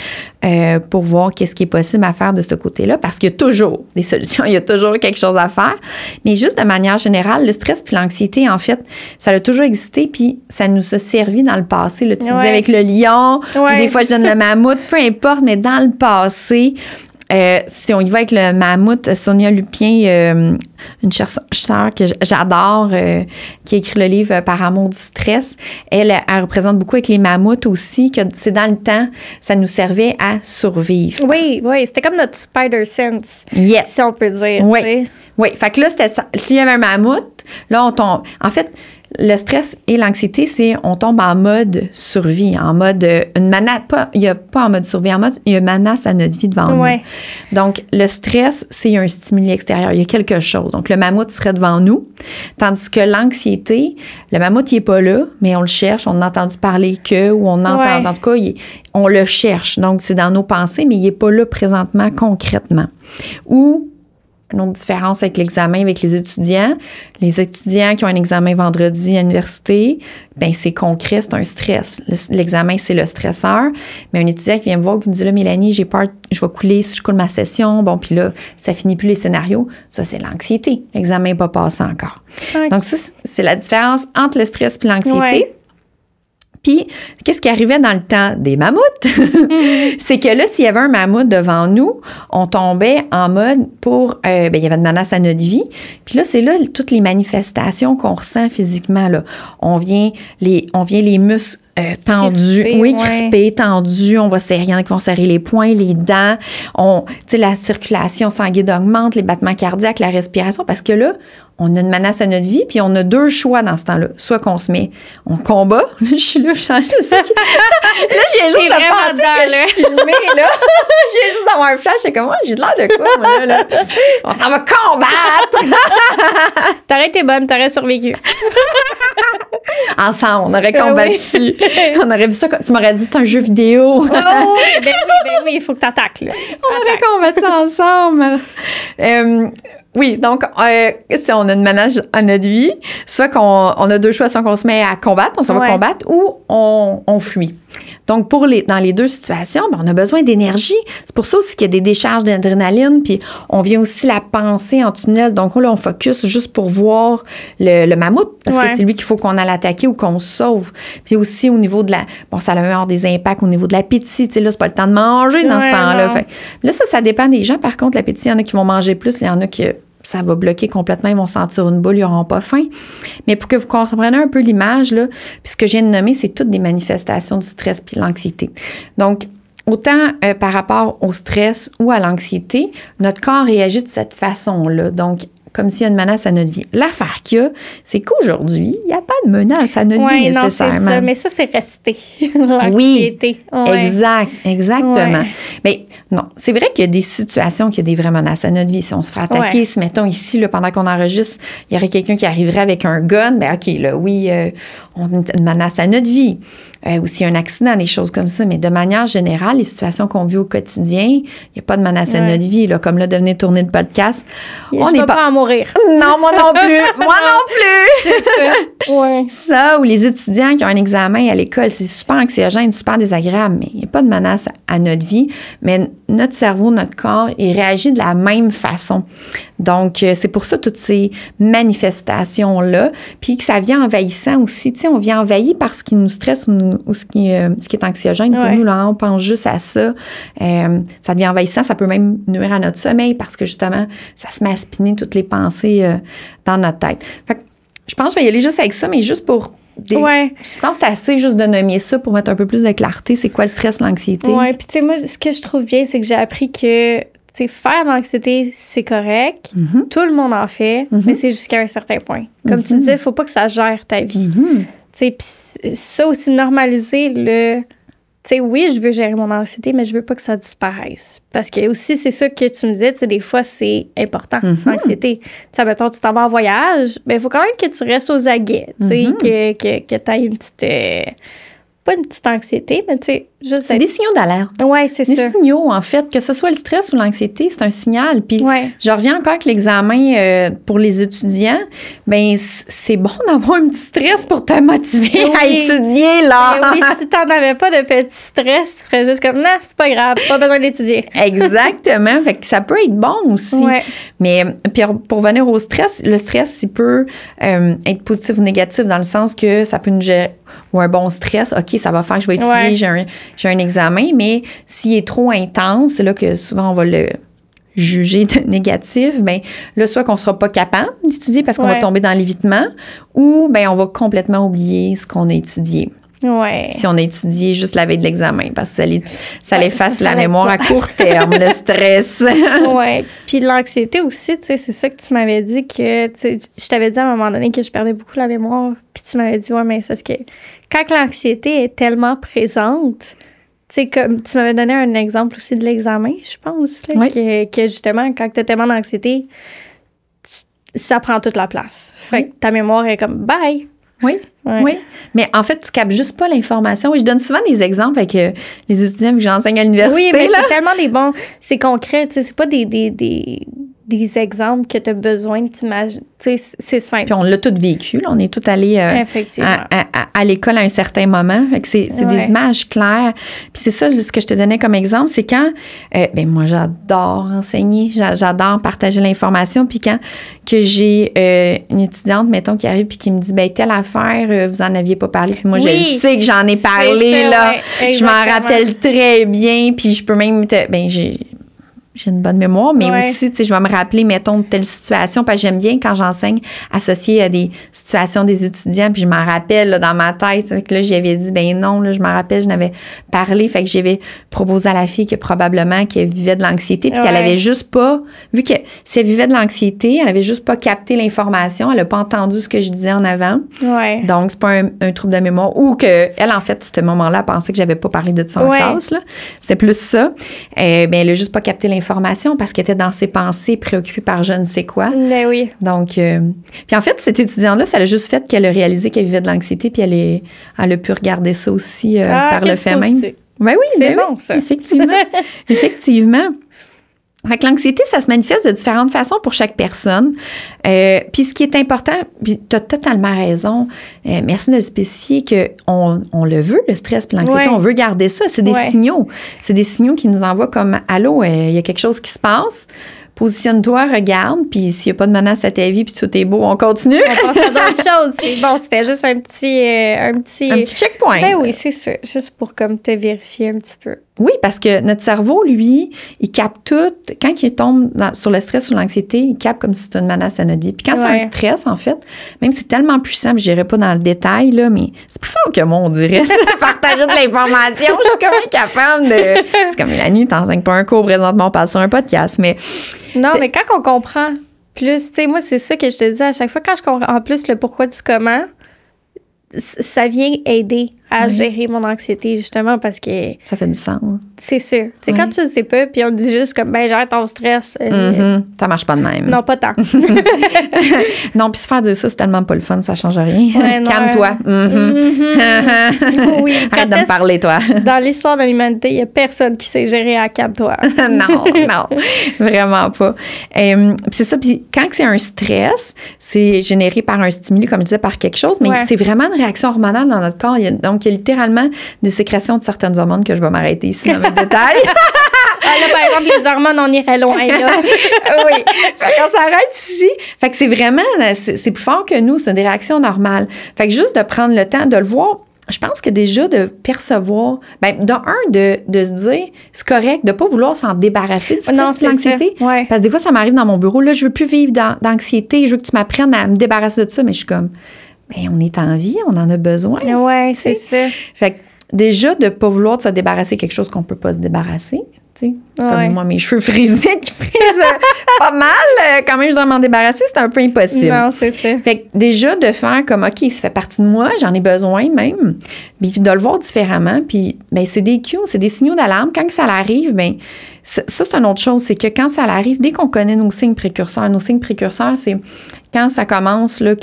pour voir qu'est-ce qui est possible à faire de ce côté-là, parce qu'il y a toujours des solutions, il y a toujours quelque chose à faire. Mais juste de manière générale, le stress puis l'anxiété, en fait, ça a toujours existé, puis ça nous a servi dans le passé. Là, tu disais avec le lion, ou des fois je donne le mammouth, peu importe, mais dans le passé, si on y va avec le mammouth, Sonia Lupien, une chercheure que j'adore, qui a écrit le livre Par amour du stress, elle représente beaucoup avec les mammouths aussi, que c'est dans le temps, ça nous servait à survivre. Oui, c'était comme notre spider sense, si on peut dire. Oui, fait que là, c'était ça. S'il y avait un mammouth, là, on tombe. En fait, le stress et l'anxiété, c'est on tombe en mode survie, en mode une menace. Il n'y a pas en mode survie, en mode il y a une menace à notre vie devant nous. Donc, le stress, c'est un stimuli extérieur. Il y a quelque chose. Donc, le mammouth serait devant nous. Tandis que l'anxiété, le mammouth, il n'est pas là, mais on le cherche. On a entendu parler que, ou on entend, en tout cas, on le cherche. Donc, c'est dans nos pensées, mais il n'est pas là présentement, concrètement. Ou une autre différence avec l'examen avec les étudiants. Les étudiants qui ont un examen vendredi à l'université, bien, c'est concret, c'est un stress. L'examen, c'est le stresseur. Mais un étudiant qui vient me voir, qui me dit, là, Mélanie, j'ai peur, je vais couler si je coule ma session. Bon, puis là, ça finit plus les scénarios. Ça, c'est l'anxiété. L'examen n'est pas passé encore. Okay. Donc, ça, c'est la différence entre le stress et l'anxiété. Ouais. Puis, qu'est-ce qui arrivait dans le temps des mammouths? C'est que là, s'il y avait un mammouth devant nous, on tombait en mode pour... il y avait une menace à notre vie. Puis là, c'est là toutes les manifestations qu'on ressent physiquement. Là. On vient les muscles tendus, crispés, tendus. On va serrer, il y en a qui vont serrer les poings, les dents. La circulation sanguine augmente, les battements cardiaques, la respiration, parce que là, on a une menace à notre vie, puis on a deux choix dans ce temps-là. Soit qu'on se met, on combat. Je suis là, je change ça. Là, j'ai juste de penser que je suis filmée, là. J'ai juste d'avoir un flash. C'est comme, j'ai de l'air de quoi, moi, là? On s'en va combattre! T'aurais été bonne, t'aurais survécu. Ensemble, on aurait combattu. On aurait vu ça, tu m'aurais dit, c'est un jeu vidéo. Ben oui, il faut que t'attaques, là. On aurait combattu ensemble. Oui, donc, si on a une menace à notre vie, soit qu'on a deux choix, soit qu'on se met à combattre, on s'en va combattre, ou on fuit. Donc, dans les deux situations, on a besoin d'énergie. C'est pour ça aussi qu'il y a des décharges d'adrénaline, puis on vient aussi la penser en tunnel. Donc, là, on focus juste pour voir le mammouth, parce que c'est lui qu'il faut qu'on aille attaquer ou qu'on sauve. Puis aussi, au niveau de ça va avoir des impacts au niveau de l'appétit. Tu sais, là, c'est pas le temps de manger dans ce temps-là. Fait, là, ça dépend des gens. Par contre, l'appétit, il y en a qui vont manger plus, il y en a qui... ça va bloquer complètement, ils vont sentir une boule, ils n'auront pas faim. Mais pour que vous compreniez un peu l'image, là, puis ce que je viens de nommer, c'est toutes des manifestations du stress puis de l'anxiété. Donc, autant par rapport au stress ou à l'anxiété, notre corps réagit de cette façon-là. Donc, comme s'il y a une menace à notre vie. L'affaire qu'il y a, c'est qu'aujourd'hui, il n'y a pas de menace à notre vie nécessairement. Non, c'est ça, mais ça, c'est resté. L'anxiété. Oui, exactement. Ouais. Mais non, c'est vrai qu'il y a des situations qu'il y a des vraies menaces à notre vie. Si on se fait attaquer, si, mettons, ici, là, pendant qu'on enregistre, il y aurait quelqu'un qui arriverait avec un gun, bien, OK, là, oui, on a une menace à notre vie. Ou s'il y a un accident, des choses comme ça. Mais de manière générale, les situations qu'on vit au quotidien, il n'y a pas de menace à notre vie. Là, comme là, de venir tourner le podcast, on n'est pas à mourir. Non, moi non plus. Moi non plus. C'est ça. Ouais. Ça, ou les étudiants qui ont un examen à l'école, c'est super anxiogène, super désagréable, mais il n'y a pas de menace à notre vie. Mais notre cerveau, notre corps, il réagit de la même façon. Donc, c'est pour ça toutes ces manifestations-là. Puis que ça vient envahissant aussi. Tu sais, on vient envahi par ce qui nous stresse ou ce qui est anxiogène pour nous. Là, on pense juste à ça. Ça devient envahissant. Ça peut même nuire à notre sommeil parce que, justement, ça se met à spinner toutes les pensées dans notre tête. Fait que, je pense que je vais y aller juste avec ça, mais juste pour... Je pense que c'est assez juste de nommer ça pour mettre un peu plus de clarté. C'est quoi le stress, l'anxiété? Oui, puis tu sais, moi, ce que je trouve bien, c'est que j'ai appris que faire de l'anxiété, c'est correct. Mm-hmm. Tout le monde en fait, mais c'est jusqu'à un certain point. Comme tu disais, il ne faut pas que ça gère ta vie. Puis ça aussi, normaliser le... Tu sais, oui, je veux gérer mon anxiété, mais je veux pas que ça disparaisse. Parce que aussi, c'est ça que tu me disais, tu sais, des fois, c'est important, l'anxiété. Tu sais, mettons, tu t'en vas en voyage, mais il faut quand même que tu restes aux aguets, tu sais, que tu aies une petite... pas une petite anxiété, mais tu sais, juste... C'est des signaux d'alerte. Oui, c'est ça. Des signaux, en fait, que ce soit le stress ou l'anxiété, c'est un signal. Puis, je reviens encore avec l'examen pour les étudiants. Bien, c'est bon d'avoir un petit stress pour te motiver à étudier, là. Oui, si t'en avais pas de petit stress, tu serais juste comme, non, c'est pas grave, pas besoin d'étudier. Exactement. Fait que ça peut être bon aussi. Ouais. Mais, puis pour revenir au stress, le stress, il peut être positif ou négatif dans le sens que ça peut nous gérer, ou un bon stress, OK, ça va faire que je vais étudier, j'ai un examen, mais s'il est trop intense, c'est là que souvent on va le juger de négatif, bien là, soit qu'on ne sera pas capable d'étudier parce qu'on va tomber dans l'évitement, ou bien on va complètement oublier ce qu'on a étudié. Ouais. Si on a étudié juste la veille de l'examen, parce que ça l'efface la mémoire à court terme, le stress. Oui. Puis l'anxiété aussi, tu sais, c'est ça que tu m'avais dit que, tu sais, je t'avais dit à un moment donné que je perdais beaucoup la mémoire, puis tu m'avais dit, ouais, mais c'est parce que quand l'anxiété est tellement présente, tu sais, comme tu m'avais donné un exemple aussi de l'examen, je pense, là, que justement, quand tu as tellement d'anxiété, ça prend toute la place. Fait que ta mémoire est comme, bye. Oui, mais en fait, tu captes juste pas l'information. Je donne souvent des exemples avec les étudiants que j'enseigne à l'université. Oui, mais c'est tellement des bons... C'est concret, tu sais, c'est pas des des exemples que tu as besoin de t'imaginer. Tu sais, c'est simple. Puis on l'a tout vécu. Là. On est tous allés à l'école à un certain moment. Fait que c'est des images claires. Puis c'est ça, ce que je te donnais comme exemple, c'est quand... moi, j'adore enseigner. J'adore partager l'information. Puis quand que j'ai une étudiante, mettons, qui arrive puis qui me dit, telle affaire, vous en aviez pas parlé. Puis moi, je sais que j'en ai parlé, ça, là. Ouais, je m'en rappelle très bien. Puis je peux même... J'ai une bonne mémoire, mais aussi, tu sais, je vais me rappeler, mettons, de telle situation, parce que j'aime bien quand j'enseigne associé à des situations des étudiants, puis je m'en rappelle là, dans ma tête. Fait que là, j'y avais dit, non, là, je m'en rappelle, je n'avais parlé, fait que j'avais proposé à la fille que probablement qu'elle vivait de l'anxiété, puis qu'elle avait juste pas, vu que si elle vivait de l'anxiété, elle avait juste pas capté l'information, elle a pas entendu ce que je disais en avant. Ouais. Donc, c'est pas un trouble de mémoire, ou qu'elle, en fait, à ce moment-là, pensait que j'avais pas parlé de ça en classe, là. C'était plus ça. Elle a juste pas capté l'information parce qu'elle était dans ses pensées, préoccupée par je ne sais quoi. Mais oui. Donc, puis en fait, cette étudiante-là, ça a juste fait qu'elle a réalisé qu'elle vivait de l'anxiété, puis elle a pu regarder ça aussi par le fait même. Ben oui, c'est bon, ça. Effectivement. Effectivement. Fait que l'anxiété, ça se manifeste de différentes façons pour chaque personne. Puis ce qui est important, puis tu as totalement raison, merci de le spécifier, qu'on le veut, le stress puis l'anxiété, on veut garder ça. C'est des signaux. C'est des signaux qui nous envoient comme « Allô, il y a quelque chose qui se passe ». Positionne-toi, regarde, puis s'il n'y a pas de menace à ta vie, puis tout est beau, on continue. On passe à d'autres choses. C'est bon, c'était juste un petit checkpoint. Ben oui, c'est ça. Juste pour comme te vérifier un petit peu. Oui, parce que notre cerveau, lui, il capte tout. Quand il tombe sur le stress ou l'anxiété, il capte comme si c'était une menace à notre vie. Puis quand c'est un stress, en fait, même si c'est tellement puissant, je n'irai pas dans le détail, là, mais c'est plus fort que moi, on dirait. Partager de l'information, je suis comme incapable de... C'est comme Mélanie, t'enseignes pas un cours présentement, on passe sur un podcast, mais... Non, mais quand on comprend plus, tu sais, moi, c'est ça que je te dis à chaque fois, quand je comprends en plus le pourquoi du comment, ça vient aider à gérer mon anxiété, justement, parce que... Ça fait du sens. C'est sûr. Tu sais, quand tu ne sais pas, puis on te dit juste comme, gère ton stress. Ça marche pas de même. Non, pas tant. Non, puis se faire dire ça, c'est tellement pas le fun, ça change rien. Ouais, calme-toi. Oui. Arrête de me parler, toi. Dans l'histoire de l'humanité, il n'y a personne qui sait gérer à calme-toi. Non, vraiment pas. Puis c'est ça, puis quand c'est un stress, c'est généré par un stimuli, comme je disais, par quelque chose, mais c'est vraiment une réaction hormonale dans notre corps. Donc, il y a littéralement des sécrétions de certaines hormones que je vais m'arrêter ici dans le détail. Là, par exemple, les hormones, on irait loin, là. Oui. Fait qu'on s'arrête ici. Fait que c'est vraiment, c'est plus fort que nous. C'est des réactions normales. Fait que juste de prendre le temps de le voir, je pense que déjà de percevoir, de se dire, c'est correct, de ne pas vouloir s'en débarrasser du stress et de l'anxiété. Ouais. Parce que des fois, ça m'arrive dans mon bureau, là, je veux plus vivre d'anxiété, je veux que tu m'apprennes à me débarrasser de ça, mais je suis comme... on est en vie, on en a besoin. Oui, c'est ça. Fait que déjà, de ne pas vouloir se débarrasser de quelque chose qu'on ne peut pas se débarrasser. Comme moi, mes cheveux frisés qui frisent pas mal. Quand même, je dois m'en débarrasser, c'est un peu impossible. Non, c'est ça. Fait que déjà, de faire comme, OK, ça fait partie de moi, j'en ai besoin même. Puis de le voir différemment. Puis, c'est des cues, c'est des signaux d'alarme. Quand ça arrive, ça, c'est une autre chose. C'est que quand ça arrive, dès qu'on connaît nos signes précurseurs, c'est quand ça commence, là,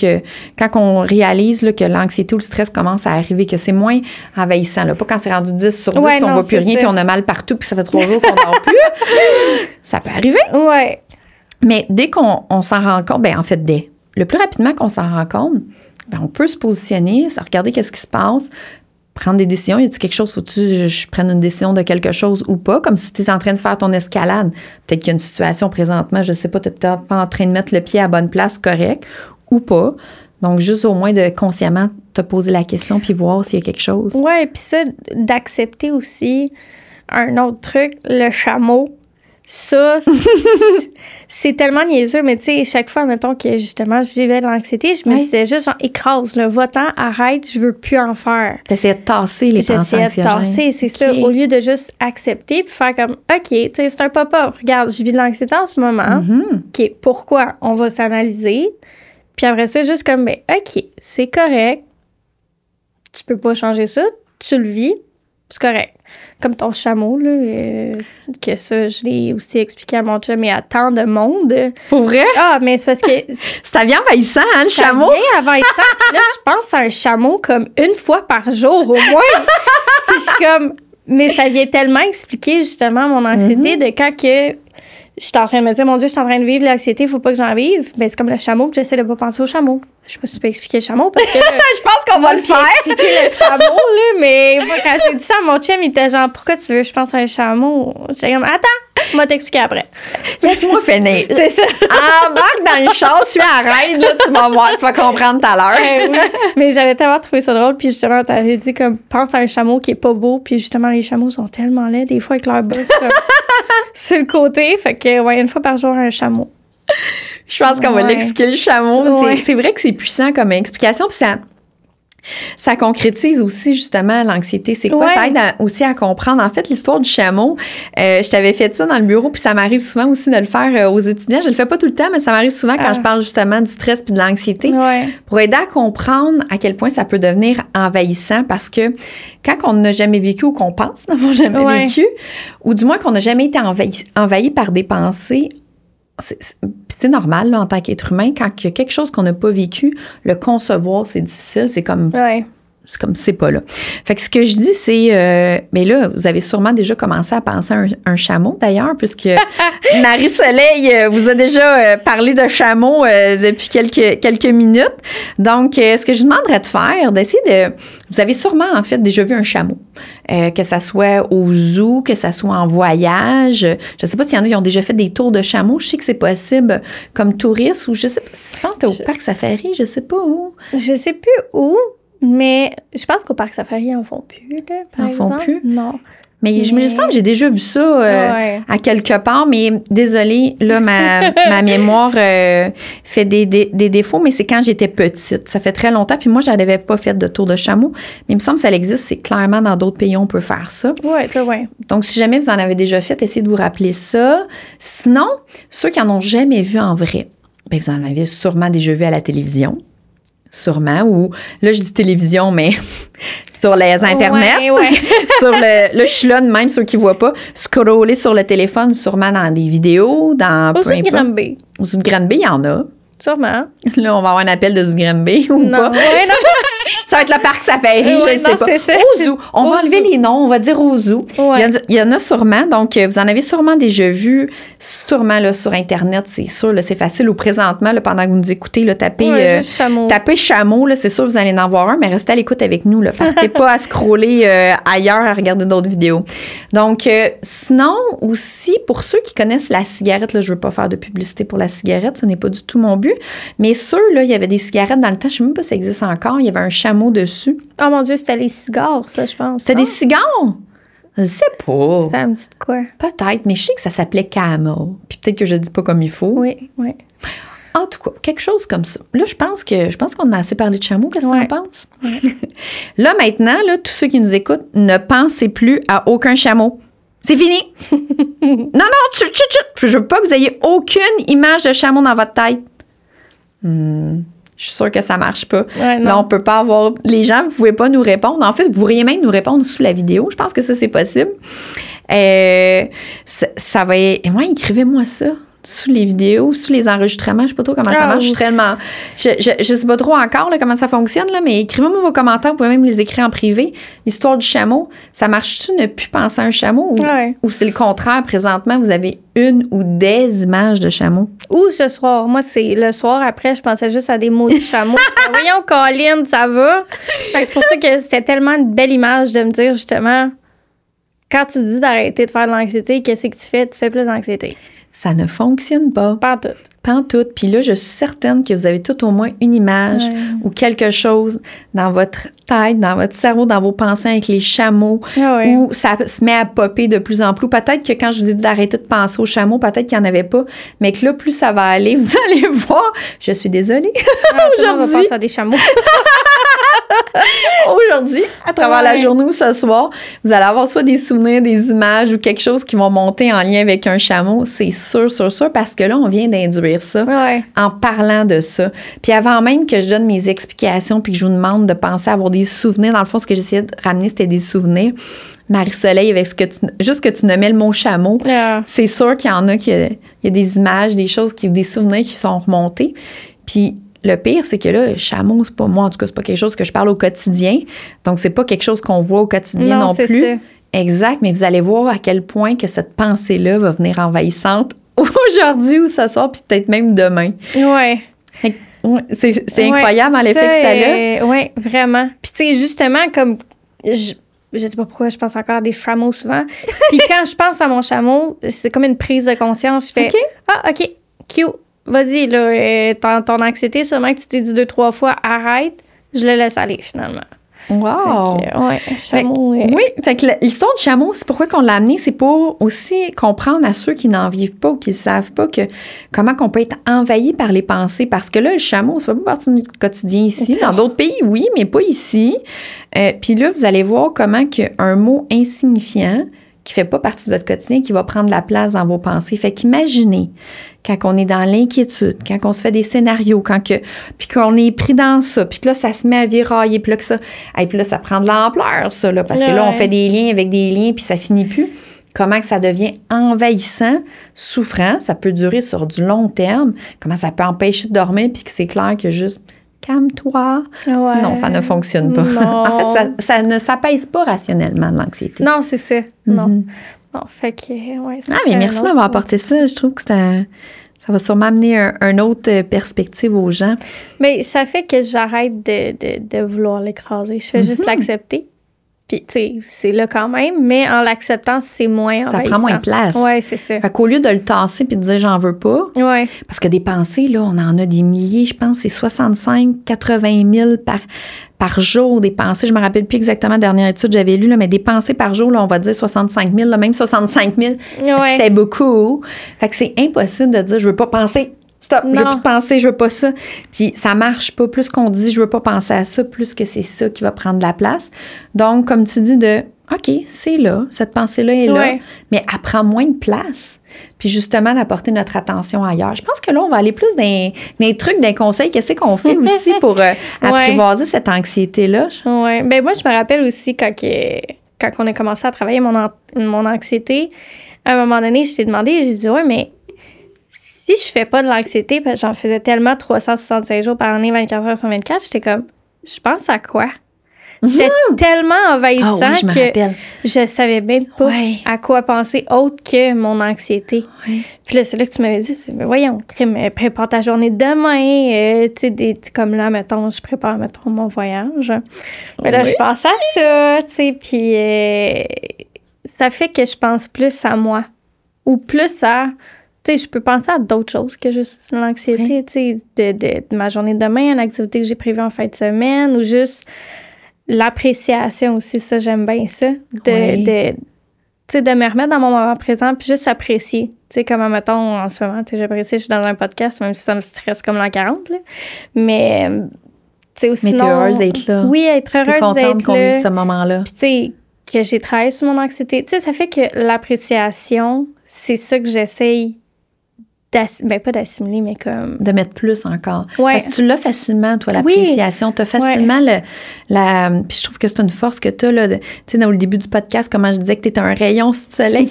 quand on réalise là, que l'anxiété ou le stress commence à arriver, que c'est moins envahissant. Là. Pas quand c'est rendu 10 sur 10, puis on ne voit plus rien, puis on a mal partout, puis ça fait 3 jours qu'on ne dort plus. Ça peut arriver. Ouais. Mais dès qu'on s'en rend compte, en fait, le plus rapidement qu'on s'en rend compte, on peut se positionner, regarder qu'est-ce qui se passe, prendre des décisions. Y a-t-il quelque chose, faut-tu que je prenne une décision de quelque chose ou pas? Comme si tu es en train de faire ton escalade. Peut-être qu'il y a une situation présentement, je ne sais pas, tu n'es peut-être pas en train de mettre le pied à la bonne place, correct, ou pas. Donc, juste au moins de consciemment te poser la question puis voir s'il y a quelque chose. Oui, puis ça, d'accepter aussi un autre truc, le chameau. Ça, c'est tellement niaiseux, mais tu sais, chaque fois, mettons que justement, je vivais de l'anxiété, je me disais juste, écrase-le, va-t'en, arrête, je veux plus en faire. T'essayais de tasser les pensées anxiogènes. J'essayais de tasser, c'est ça, au lieu de juste accepter puis faire comme, OK, tu sais, c'est un pop-up, regarde, je vis de l'anxiété en ce moment, OK, pourquoi? On va s'analyser, puis après ça, juste comme, OK, c'est correct, tu peux pas changer ça, tu le vis, c'est correct. Comme ton chameau, là, que ça, je l'ai aussi expliqué à mon chum et à tant de monde. Pour vrai? Ah, mais c'est parce que... Ça vient envahissant, hein, le chameau? Ça vient envahissant. Puis là, je pense à un chameau comme une fois par jour, au moins. Puis je suis comme... Mais ça vient tellement expliquer, justement, mon anxiété de quand que j'étais en train de me dire, mon Dieu, je suis en train de vivre l'anxiété, il faut pas que j'en vive. Ben, c'est comme le chameau que j'essaie de pas penser au chameau. Je sais pas si tu peux expliquer le chameau parce que. Je pense qu'on va le faire. Expliquer le chameau, là, mais moi, quand j'ai dit ça à mon chum, il était genre, pourquoi tu veux que je pense à un chameau? J'étais comme, attends, je vais t'expliquer après. Laisse-moi finir. C'est ça. Embarque dans le char, suis arrête, là, tu vas voir, tu vas comprendre tout à l'heure. Oui. Mais j'avais tellement trouvé ça drôle, puis justement, t'avais dit, comme, pense à un chameau qui est pas beau, puis justement, les chameaux sont tellement laids, des fois, avec leur bosse sur le côté. Fait que, ouais, une fois par jour, un chameau. Je pense qu'on va l'expliquer, le chameau. Ouais. C'est vrai que c'est puissant comme explication, puis ça concrétise aussi justement l'anxiété. C'est quoi? Ouais. Ça aide aussi à comprendre. En fait, l'histoire du chameau, je t'avais fait ça dans le bureau, puis ça m'arrive souvent aussi de le faire aux étudiants. Je le fais pas tout le temps, mais ça m'arrive souvent quand je parle justement du stress puis de l'anxiété. Ouais. Pour aider à comprendre à quel point ça peut devenir envahissant, parce que quand on n'a jamais vécu ou qu'on pense n'avoir jamais vécu, ou du moins qu'on n'a jamais été envahi par des pensées, c'est normal là, en tant qu'être humain, quand il y a quelque chose qu'on n'a pas vécu, le concevoir, c'est difficile. C'est comme c'est pas là. Fait que ce que je dis, c'est mais là, vous avez sûrement déjà commencé à penser à un chameau d'ailleurs, puisque Marie-Soleil vous a déjà parlé de chameau depuis quelques minutes. Donc, ce que je vous demanderais de faire, d'essayer de... Vous avez sûrement, en fait, déjà vu un chameau, que ça soit au zoo, que ça soit en voyage. Je sais pas s'il y en a qui ont déjà fait des tours de chameau. Je sais que c'est possible comme touriste, ou je sais pas, je pense que c'était au Parc Safari, je sais pas où. Je sais plus où, mais je pense qu'au Parc Safari, ils en font plus, là, par exemple. En font plus? Non. Mais je me sens que j'ai déjà vu ça à quelque part, mais désolée, là, ma mémoire fait des défauts, mais c'est quand j'étais petite. Ça fait très longtemps, puis moi, je n'avais pas fait de tour de chameau, mais il me semble que ça existe, c'est clairement dans d'autres pays, on peut faire ça. Oui, ça, oui. Donc, si jamais vous en avez déjà fait, essayez de vous rappeler ça. Sinon, ceux qui n'en ont jamais vu en vrai, bien, vous en avez sûrement déjà vu à la télévision. Sûrement, ou là, je dis télévision, mais sur les Internet. Ouais. Sur là, je suis là de même, ceux qui ne voient pas, scroller sur le téléphone, sûrement dans des vidéos, dans Au zoo de Granby. Au zoo de Granby, il y en a. Sûrement. Là, on va avoir un appel de zoo de Granby ou pas. Ouais, non. Ça va être le Parc Safari, je ne sais pas. Au zoo. On va enlever les noms, on va dire au zoo. Ouais. Il y en a sûrement. Donc, vous en avez sûrement déjà vu, sûrement là, sur Internet, c'est sûr. Là, c'est facile. Ou présentement, là, pendant que vous nous écoutez, là, tapez chameau. Là, c'est sûr, vous allez en voir un, mais restez à l'écoute avec nous. Là. Partez pas à scroller ailleurs, à regarder d'autres vidéos. Donc, sinon, aussi, pour ceux qui connaissent la cigarette, là, je veux pas faire de publicité pour la cigarette, ce n'est pas du tout mon but. Mais ceux, là, il y avait des cigarettes dans le temps, je sais même pas si ça existe encore. Il y avait un chameau dessus. Oh mon Dieu, c'était les cigares, ça, je pense. C'était des cigares? Je sais pas. Ça me dit de quoi? Peut-être, mais je sais que ça s'appelait Camel. Puis peut-être que je le dis pas comme il faut. Oui. En tout cas, quelque chose comme ça. Là, je pense qu'on a assez parlé de chameau. Qu'est-ce que t'en penses? Ouais. Là, maintenant, là, tous ceux qui nous écoutent, ne pensez plus à aucun chameau. C'est fini. Non, je veux pas que vous ayez aucune image de chameau dans votre tête. Je suis sûre que ça marche pas. Ouais, là, on peut pas avoir... Les gens, vous pouvez pas nous répondre. En fait, vous pourriez même nous répondre sous la vidéo. Je pense que ça, c'est possible. Ça va être... Moi, écrivez-moi ça sous les vidéos, sous les enregistrements. Je sais pas trop comment ça marche. Je suis tellement... Je sais pas trop encore là, comment ça fonctionne, là, mais écrivez-moi vos commentaires. Vous pouvez même les écrire en privé. L'histoire du chameau, ça marche-tu ne plus penser à un chameau? Ou c'est le contraire, présentement, vous avez une ou des images de chameau? Ou ce soir. Moi, c'est le soir après, je pensais juste à des mots de chameau. Voyons, Colin, ça va? Fait que c'est pour ça que c'était tellement une belle image de me dire, justement, quand tu dis d'arrêter de faire de l'anxiété, qu'est-ce que tu fais? Tu fais plus d'anxiété. Ça ne fonctionne pas. Pas tout. Pas tout. Puis là, je suis certaine que vous avez tout au moins une image ou quelque chose dans votre tête, dans votre cerveau, dans vos pensées avec les chameaux, où ça se met à popper de plus en plus. Peut-être que quand je vous ai dit d'arrêter de penser aux chameaux, peut-être qu'il n'y en avait pas, mais que là, plus ça va aller, vous allez voir. Je suis désolée. Aujourd'hui, on va penser à des chameaux. Aujourd'hui, à travers la journée ou ce soir, vous allez avoir soit des souvenirs, des images ou quelque chose qui vont monter en lien avec un chameau. C'est sûr, parce que là, on vient d'induire ça en parlant de ça. Puis avant même que je donne mes explications puis que je vous demande de penser à avoir des souvenirs, dans le fond, ce que j'essayais de ramener, c'était des souvenirs. Marie-Soleil, avec juste que tu nommais le mot chameau, c'est sûr qu'il y en a, qu'il y a des images, des choses, des souvenirs qui sont remontés. Puis le pire, c'est que là, chameau, c'est pas moi, en tout cas, c'est pas quelque chose que je parle au quotidien. Donc, c'est pas quelque chose qu'on voit au quotidien non plus. Ça. Exact, mais vous allez voir à quel point que cette pensée-là va venir envahissante aujourd'hui ou ce soir, puis peut-être même demain. Ouais. C'est incroyable l'effet que ça a. Oui, vraiment. Puis tu sais, justement, comme... Je sais pas pourquoi je pense encore à des chameaux souvent. Puis quand je pense à mon chameau, c'est comme une prise de conscience. Je fais OK, cute. Vas-y, là, ton anxiété, sûrement que tu t'es dit 2-3 fois, arrête. Je le laisse aller, finalement. Wow! Chameau. Oui, fait que l'histoire du chameau, c'est pourquoi qu'on l'a amené, c'est pour aussi comprendre à ceux qui n'en vivent pas ou qui ne savent pas comment qu'on peut être envahi par les pensées. Parce que là, le chameau, ça fait pas partie de notre quotidien ici. Dans d'autres pays, oui, mais pas ici. Puis là, vous allez voir comment un mot insignifiant qui fait pas partie de votre quotidien, qui va prendre la place dans vos pensées. Fait qu'imaginez, quand on est dans l'inquiétude, quand on se fait des scénarios, puis qu'on est pris dans ça, puis que là, ça se met à virailler, puis là, puis là, ça prend de l'ampleur, ça, là, parce que là, on fait des liens avec des liens, puis ça finit plus. Comment que ça devient envahissant, souffrant, ça peut durer sur du long terme, comment ça peut empêcher de dormir, puis que c'est clair que juste... calme-toi. Ouais. Non, ça ne fonctionne pas. Non. En fait, ça ne s'apaise pas rationnellement, l'anxiété. Non, c'est ça. Non. Non, fait que, mais merci d'avoir apporté ça. Je trouve que ça va sûrement amener une autre perspective aux gens. Mais ça fait que j'arrête de vouloir l'écraser. Je fais juste l'accepter. Puis, tu sais, c'est là quand même, mais en l'acceptant, c'est moins envahissant. Ça prend moins de place. Oui, c'est ça. Fait qu'au lieu de le tasser puis de dire « j'en veux pas ouais. », parce que des pensées, là, on en a des milliers, je pense, c'est 65, 80 000 par jour, des pensées. Je me rappelle plus exactement la dernière étude que j'avais lue, là, mais des pensées par jour, là, on va dire 65 000, là, même 65 000, c'est beaucoup. Fait que c'est impossible de dire « je veux pas penser ». Stop, je veux plus penser, je veux pas ça. Puis ça marche pas. Plus qu'on dit je veux pas penser à ça, plus que c'est ça qui va prendre la place. Donc, comme tu dis, OK, c'est là, cette pensée-là est là, mais elle prend moins de place. Puis justement, d'apporter notre attention ailleurs. Je pense que là, on va aller plus dans des trucs, des conseils. Qu'est-ce qu'on fait aussi pour apprivoiser cette anxiété-là? Oui. Bien, moi, je me rappelle aussi quand on a commencé à travailler mon anxiété, à un moment donné, je t'ai demandé, j'ai dit, mais si je fais pas de l'anxiété, parce que j'en faisais tellement 365 jours par année, 24 heures sur 24, j'étais comme, je pense à quoi? C'était tellement envahissant que je savais même pas à quoi penser autre que mon anxiété. Puis là, c'est là que tu m'avais dit, voyons, prépare ta journée de demain. Tu sais, comme là, mettons, je prépare, mon voyage. Mais là, je pense à ça, tu sais, puis ça fait que je pense plus à moi. Ou plus à... Tu sais, je peux penser à d'autres choses que juste l'anxiété, tu sais, de ma journée de demain, une activité que j'ai prévue en fin de semaine, ou juste l'appréciation aussi, ça, j'aime bien ça. Tu sais, de me remettre dans mon moment présent, puis juste apprécier. Tu sais, comme, mettons, en ce moment, tu sais, j'apprécie, je suis dans un podcast, même si ça me stresse comme l'an 40, là. Mais, tu sais, sinon... Mais t'es heureuse d'être là. Oui, être heureuse d'être là. T'es contente qu'on vive ce moment-là. Puis, tu sais, que j'ai travaillé sur mon anxiété. Tu sais, ça fait que l'appréciation, c'est ça que j'essaye pas d'assimiler, mais comme... De mettre plus encore. Ouais. Parce que tu l'as facilement, toi, l'appréciation. Tu as facilement Puis je trouve que c'est une force que tu as, là. Tu sais, dans le début du podcast, comment je disais que tu étais un rayon de soleil.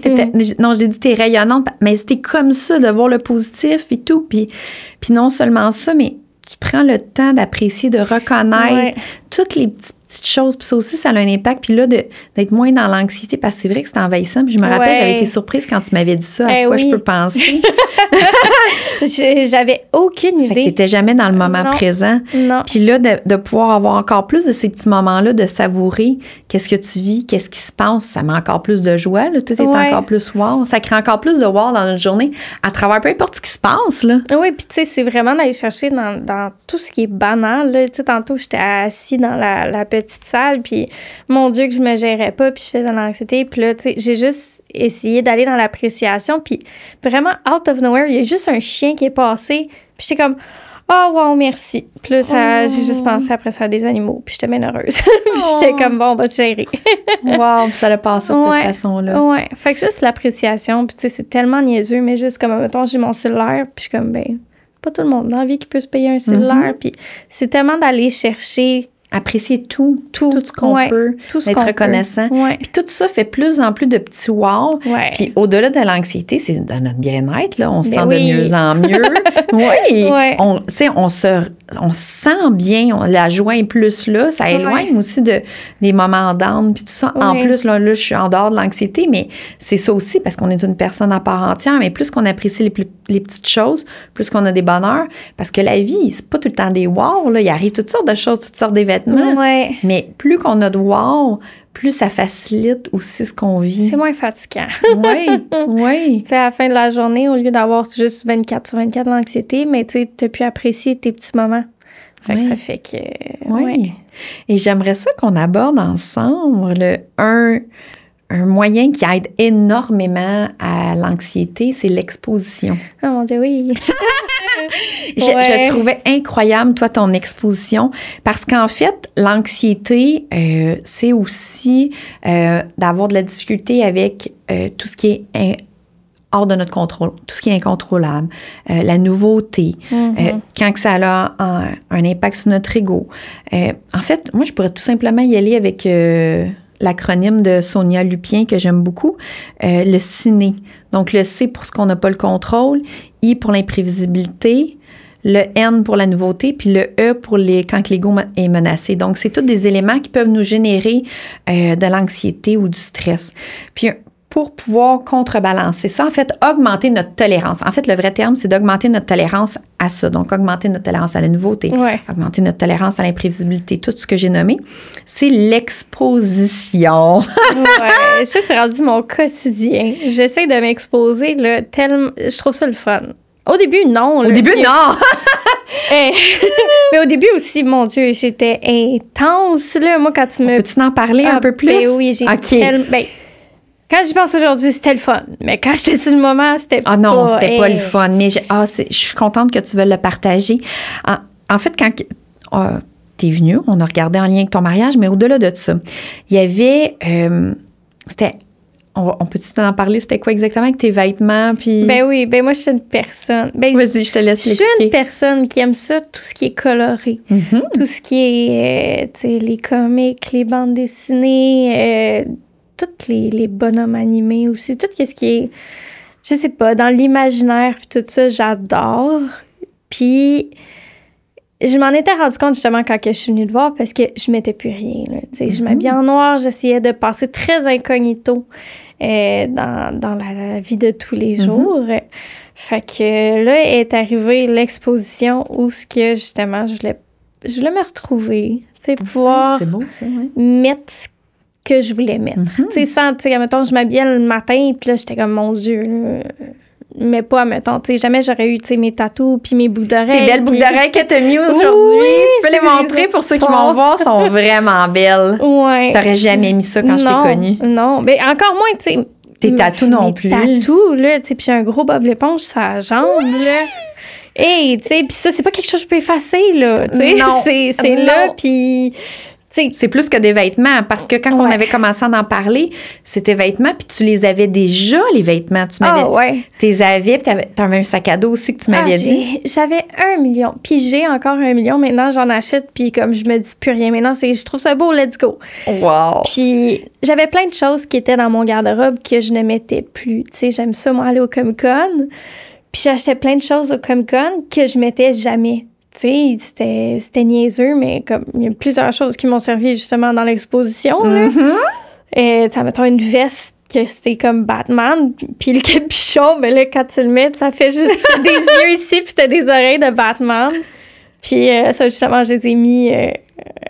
Non, j'ai dit que tu es rayonnante, mais c'était comme ça, de voir le positif et tout. Puis non seulement ça, mais tu prends le temps d'apprécier, de reconnaître toutes les petites choses. Puis ça aussi, ça a un impact. Puis là, d'être moins dans l'anxiété, parce que c'est vrai que c'est envahissant. Puis je me rappelle, j'avais été surprise quand tu m'avais dit ça, à quoi je peux penser. J'avais aucune idée. Fait que t'étais jamais dans le moment présent. Non. Puis là, de pouvoir avoir encore plus de ces petits moments-là, de savourer qu'est-ce que tu vis, qu'est-ce qui se passe, ça met encore plus de joie. Là. Tout est encore plus wow. Ça crée encore plus de wow dans notre journée à travers peu importe ce qui se passe. Là. Oui, puis tu sais, c'est vraiment d'aller chercher dans tout ce qui est banal. Tu sais, tantôt, j'étais assis dans la petite salle, puis mon Dieu que je me gérais pas, puis je faisais de l'anxiété. Puis là, tu sais, j'ai juste essayé d'aller dans l'appréciation, puis vraiment, out of nowhere, il y a juste un chien qui est passé, puis j'étais comme... Oh, wow, merci. Puis là, j'ai juste pensé après ça à des animaux. Puis j'étais bien heureuse. Puis j'étais comme, bon, on va te gérer. Wow, puis ça l'a passé de cette façon-là. Ouais. Fait que juste l'appréciation. Puis tu sais, c'est tellement niaiseux, mais juste comme, mettons, j'ai mon cellulaire. Puis je suis comme, ben, pas tout le monde dans la vie qui peut se payer un cellulaire. Puis c'est tellement d'aller chercher apprécier tout ce qu'on peut, être reconnaissant. Ouais. Puis tout ça fait plus en plus de petits wow. Ouais. Puis au-delà de l'anxiété, c'est dans notre bien-être, là, on se sent oui. de mieux en mieux. Oui, Ouais. on se sent bien, la joie est plus là, ça éloigne aussi des moments down, puis tout ça. Ouais. En plus, là, je suis en dehors de l'anxiété, mais c'est ça aussi, parce qu'on est une personne à part entière, mais plus qu'on apprécie les petites choses, plus qu'on a des bonheurs, parce que la vie, c'est pas tout le temps des wow, là, il arrive toutes sortes de choses, toutes sortes d'événements, Ouais. mais plus qu'on a de wow, plus ça facilite aussi ce qu'on vit. C'est moins fatigant. Oui. Tu sais, à la fin de la journée, au lieu d'avoir juste 24/24 l'anxiété, mais tu sais, t'as pu apprécier tes petits moments. Fait que ça fait que... Oui. Et j'aimerais ça qu'on aborde ensemble un moyen qui aide énormément à l'anxiété, c'est l'exposition. Oh mon Dieu, oui. Je trouvais incroyable, toi, ton exposition, parce qu'en fait, l'anxiété, c'est aussi d'avoir de la difficulté avec tout ce qui est hors de notre contrôle, tout ce qui est incontrôlable, la nouveauté, quand que ça a un impact sur notre ego. En fait, moi, je pourrais tout simplement y aller avec l'acronyme de Sonia Lupien que j'aime beaucoup, le ciné. Donc, le C pour ce qu'on n'a pas le contrôle, I pour l'imprévisibilité, le N pour la nouveauté, puis le E pour quand l'ego est menacé. Donc, c'est tous des éléments qui peuvent nous générer de l'anxiété ou du stress. Puis, pour pouvoir contrebalancer ça, en fait, augmenter notre tolérance. En fait, le vrai terme, c'est d'augmenter notre tolérance à ça. Donc, augmenter notre tolérance à la nouveauté, augmenter notre tolérance à l'imprévisibilité, tout ce que j'ai nommé, c'est l'exposition. Ouais, ça, c'est rendu mon quotidien. J'essaie de m'exposer, là, tellement... Je trouve ça le fun. Au début, non. Au début, non! Mais au début aussi, mon Dieu, j'étais intense, là. Moi, quand tu me... Peux-tu en parler un peu plus? Ben oui, j'ai quand j'y pense aujourd'hui, c'était le fun. Mais quand j'étais sur le moment, c'était pas... Ah non, c'était pas le fun. Mais je suis contente que tu veuilles le partager. En fait, quand t'es venue, on a regardé en lien avec ton mariage, mais au-delà de ça, il y avait... On peut-tu en parler? C'était quoi exactement avec tes vêtements? Puis... Ben oui, moi, je suis une personne... Vas-y, je te laisse l'expliquer. Je suis une personne qui aime ça, tout ce qui est coloré. Tout ce qui est, tu sais, les comics, les bandes dessinées... tous les bonhommes animés aussi, tout ce qui est, je sais pas, dans l'imaginaire, puis tout ça, j'adore. Puis, je m'en étais rendu compte justement quand je suis venue te voir parce que je mettais plus rien. Je m'habillais en noir, j'essayais de passer très incognito dans la vie de tous les jours. Fait que là est arrivée l'exposition où ce que justement, je voulais me retrouver, pouvoir c'est beau, ça, mettre ce que je voulais mettre. Tu sais, mettons, je m'habillais le matin, puis là, j'étais comme, mon Dieu, mais pas, mettons, tu sais, jamais j'aurais eu, tu sais, mes tatous, puis mes boucles d'oreilles. Tes belles boucles d'oreilles que t'as mis aujourd'hui, tu peux les montrer pour ceux qui vont voir, sont vraiment belles. Ouais. T'aurais jamais mis ça quand je t'ai connue. Non, mais encore moins, tu sais. Tes tatous non plus. Tes tatous, là, tu sais, puis j'ai un gros bob l'éponge sur la jambe, là. Hey, tu sais, puis ça, c'est pas quelque chose que je peux effacer, là, tu sais. Non. C'est là, puis... C'est plus que des vêtements, parce que quand on avait commencé à en parler, c'était vêtements, puis tu les avais déjà, les vêtements. Tu m'avais, tu les avais, puis t'avais un sac à dos aussi que tu m'avais dit. J'avais 1 million, puis j'ai encore 1 million. Maintenant, j'en achète, puis comme je me dis plus rien. Maintenant, je trouve ça beau, let's go. Wow! Puis j'avais plein de choses qui étaient dans mon garde-robe que je ne mettais plus. Tu sais, j'aime ça, moi, aller au Comic-Con. Puis j'achetais plein de choses au Comic-Con que je mettais jamais. Tu sais, c'était niaiseux, mais comme il y a plusieurs choses qui m'ont servi justement dans l'exposition. Tu sais, mettons une veste que c'était comme Batman, puis le capuchon, ben là, quand tu le mets, ça fait juste des yeux ici, puis t'as des oreilles de Batman. Puis ça, justement, je les ai mis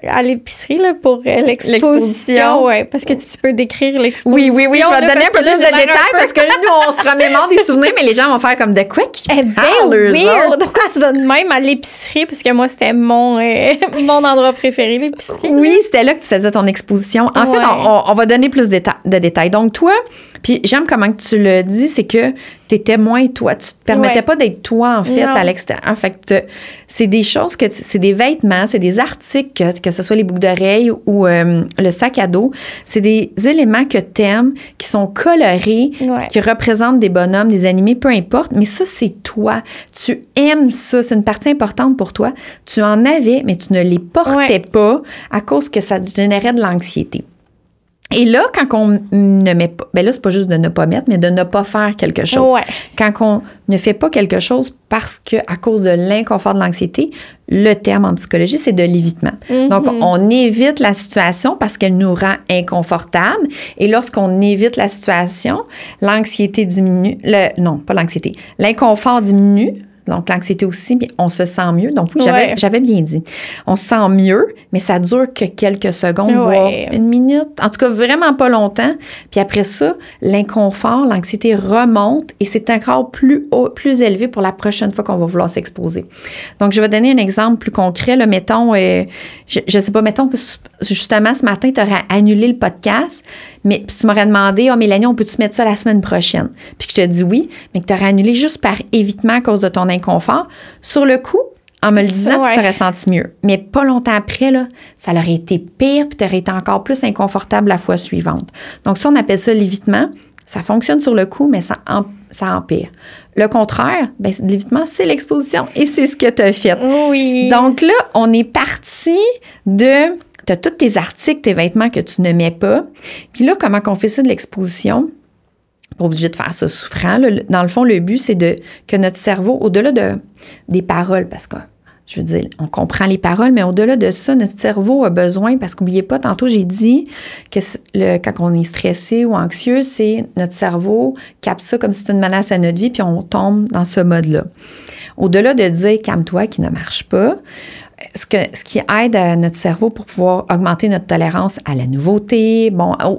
à l'épicerie là, pour l'exposition. Ouais, parce que tu peux décrire l'exposition. Oui, je vais te donner un peu plus de détails parce que là, nous, on se remémore des souvenirs, mais les gens vont faire comme de quoi qui weird. Pourquoi tu vas de même à l'épicerie? Parce que moi, c'était mon endroit préféré, l'épicerie. Oui, c'était là que tu faisais ton exposition. En fait, on va donner plus de détails. Donc, toi, Puis j'aime comment que tu le dis, c'est que tu étais moins toi. Tu te permettais pas d'être toi, en fait, à l'extérieur. Fait que c'est des choses c'est des vêtements, c'est des articles, que ce soit les boucles d'oreilles ou le sac à dos. C'est des éléments que t'aimes, qui sont colorés, qui représentent des bonhommes, des animés, peu importe. Mais ça, c'est toi. Tu aimes ça. C'est une partie importante pour toi. Tu en avais, mais tu ne les portais pas à cause que ça te générait de l'anxiété. Et là, quand on ne met pas, là, c'est pas juste de ne pas mettre, mais de ne pas faire quelque chose. Quand on ne fait pas quelque chose parce que, à cause de l'inconfort, de l'anxiété, le terme en psychologie, c'est de l'évitement. Donc, on évite la situation parce qu'elle nous rend inconfortable. Et lorsqu'on évite la situation, l'anxiété diminue. Non, pas l'anxiété. L'inconfort diminue. Donc, l'anxiété aussi, puis on se sent mieux. Donc, j'avais bien dit. On se sent mieux, mais ça dure que quelques secondes, voire une minute. En tout cas, vraiment pas longtemps. Puis après ça, l'inconfort, l'anxiété remonte et c'est encore plus haut, plus élevé pour la prochaine fois qu'on va vouloir s'exposer. Donc, je vais donner un exemple plus concret. Là, mettons, je sais pas, mettons que justement, ce matin, tu aurais annulé le podcast, mais puis tu m'aurais demandé, « Mélanie, on peut-tu mettre ça la semaine prochaine? » Puis que je te dis oui, mais que tu aurais annulé juste par évitement à cause de ton inconfort. Sur le coup, en me le disant, tu t'aurais senti mieux. Mais pas longtemps après, là, ça aurait été pire, puis tu aurais été encore plus inconfortable la fois suivante. Donc ça, on appelle ça l'évitement. Ça fonctionne sur le coup, mais ça empire. Le contraire, l'évitement, c'est l'exposition et c'est ce que tu as fait. Oui. Donc là, on est parti de... Tu as tous tes articles, tes vêtements que tu ne mets pas. Puis là, comment on fait ça de l'exposition? Pas obligé de faire ça souffrant. Là. Dans le fond, le but, c'est que notre cerveau, au-delà des paroles, parce que, je veux dire, on comprend les paroles, mais au-delà de ça, notre cerveau a besoin, parce qu'oubliez pas, tantôt, j'ai dit que quand on est stressé ou anxieux, c'est notre cerveau capte ça comme si c'était une menace à notre vie, puis on tombe dans ce mode-là. Au-delà de dire « calme-toi » qui ne marche pas, ce qui aide à notre cerveau pour pouvoir augmenter notre tolérance à la nouveauté,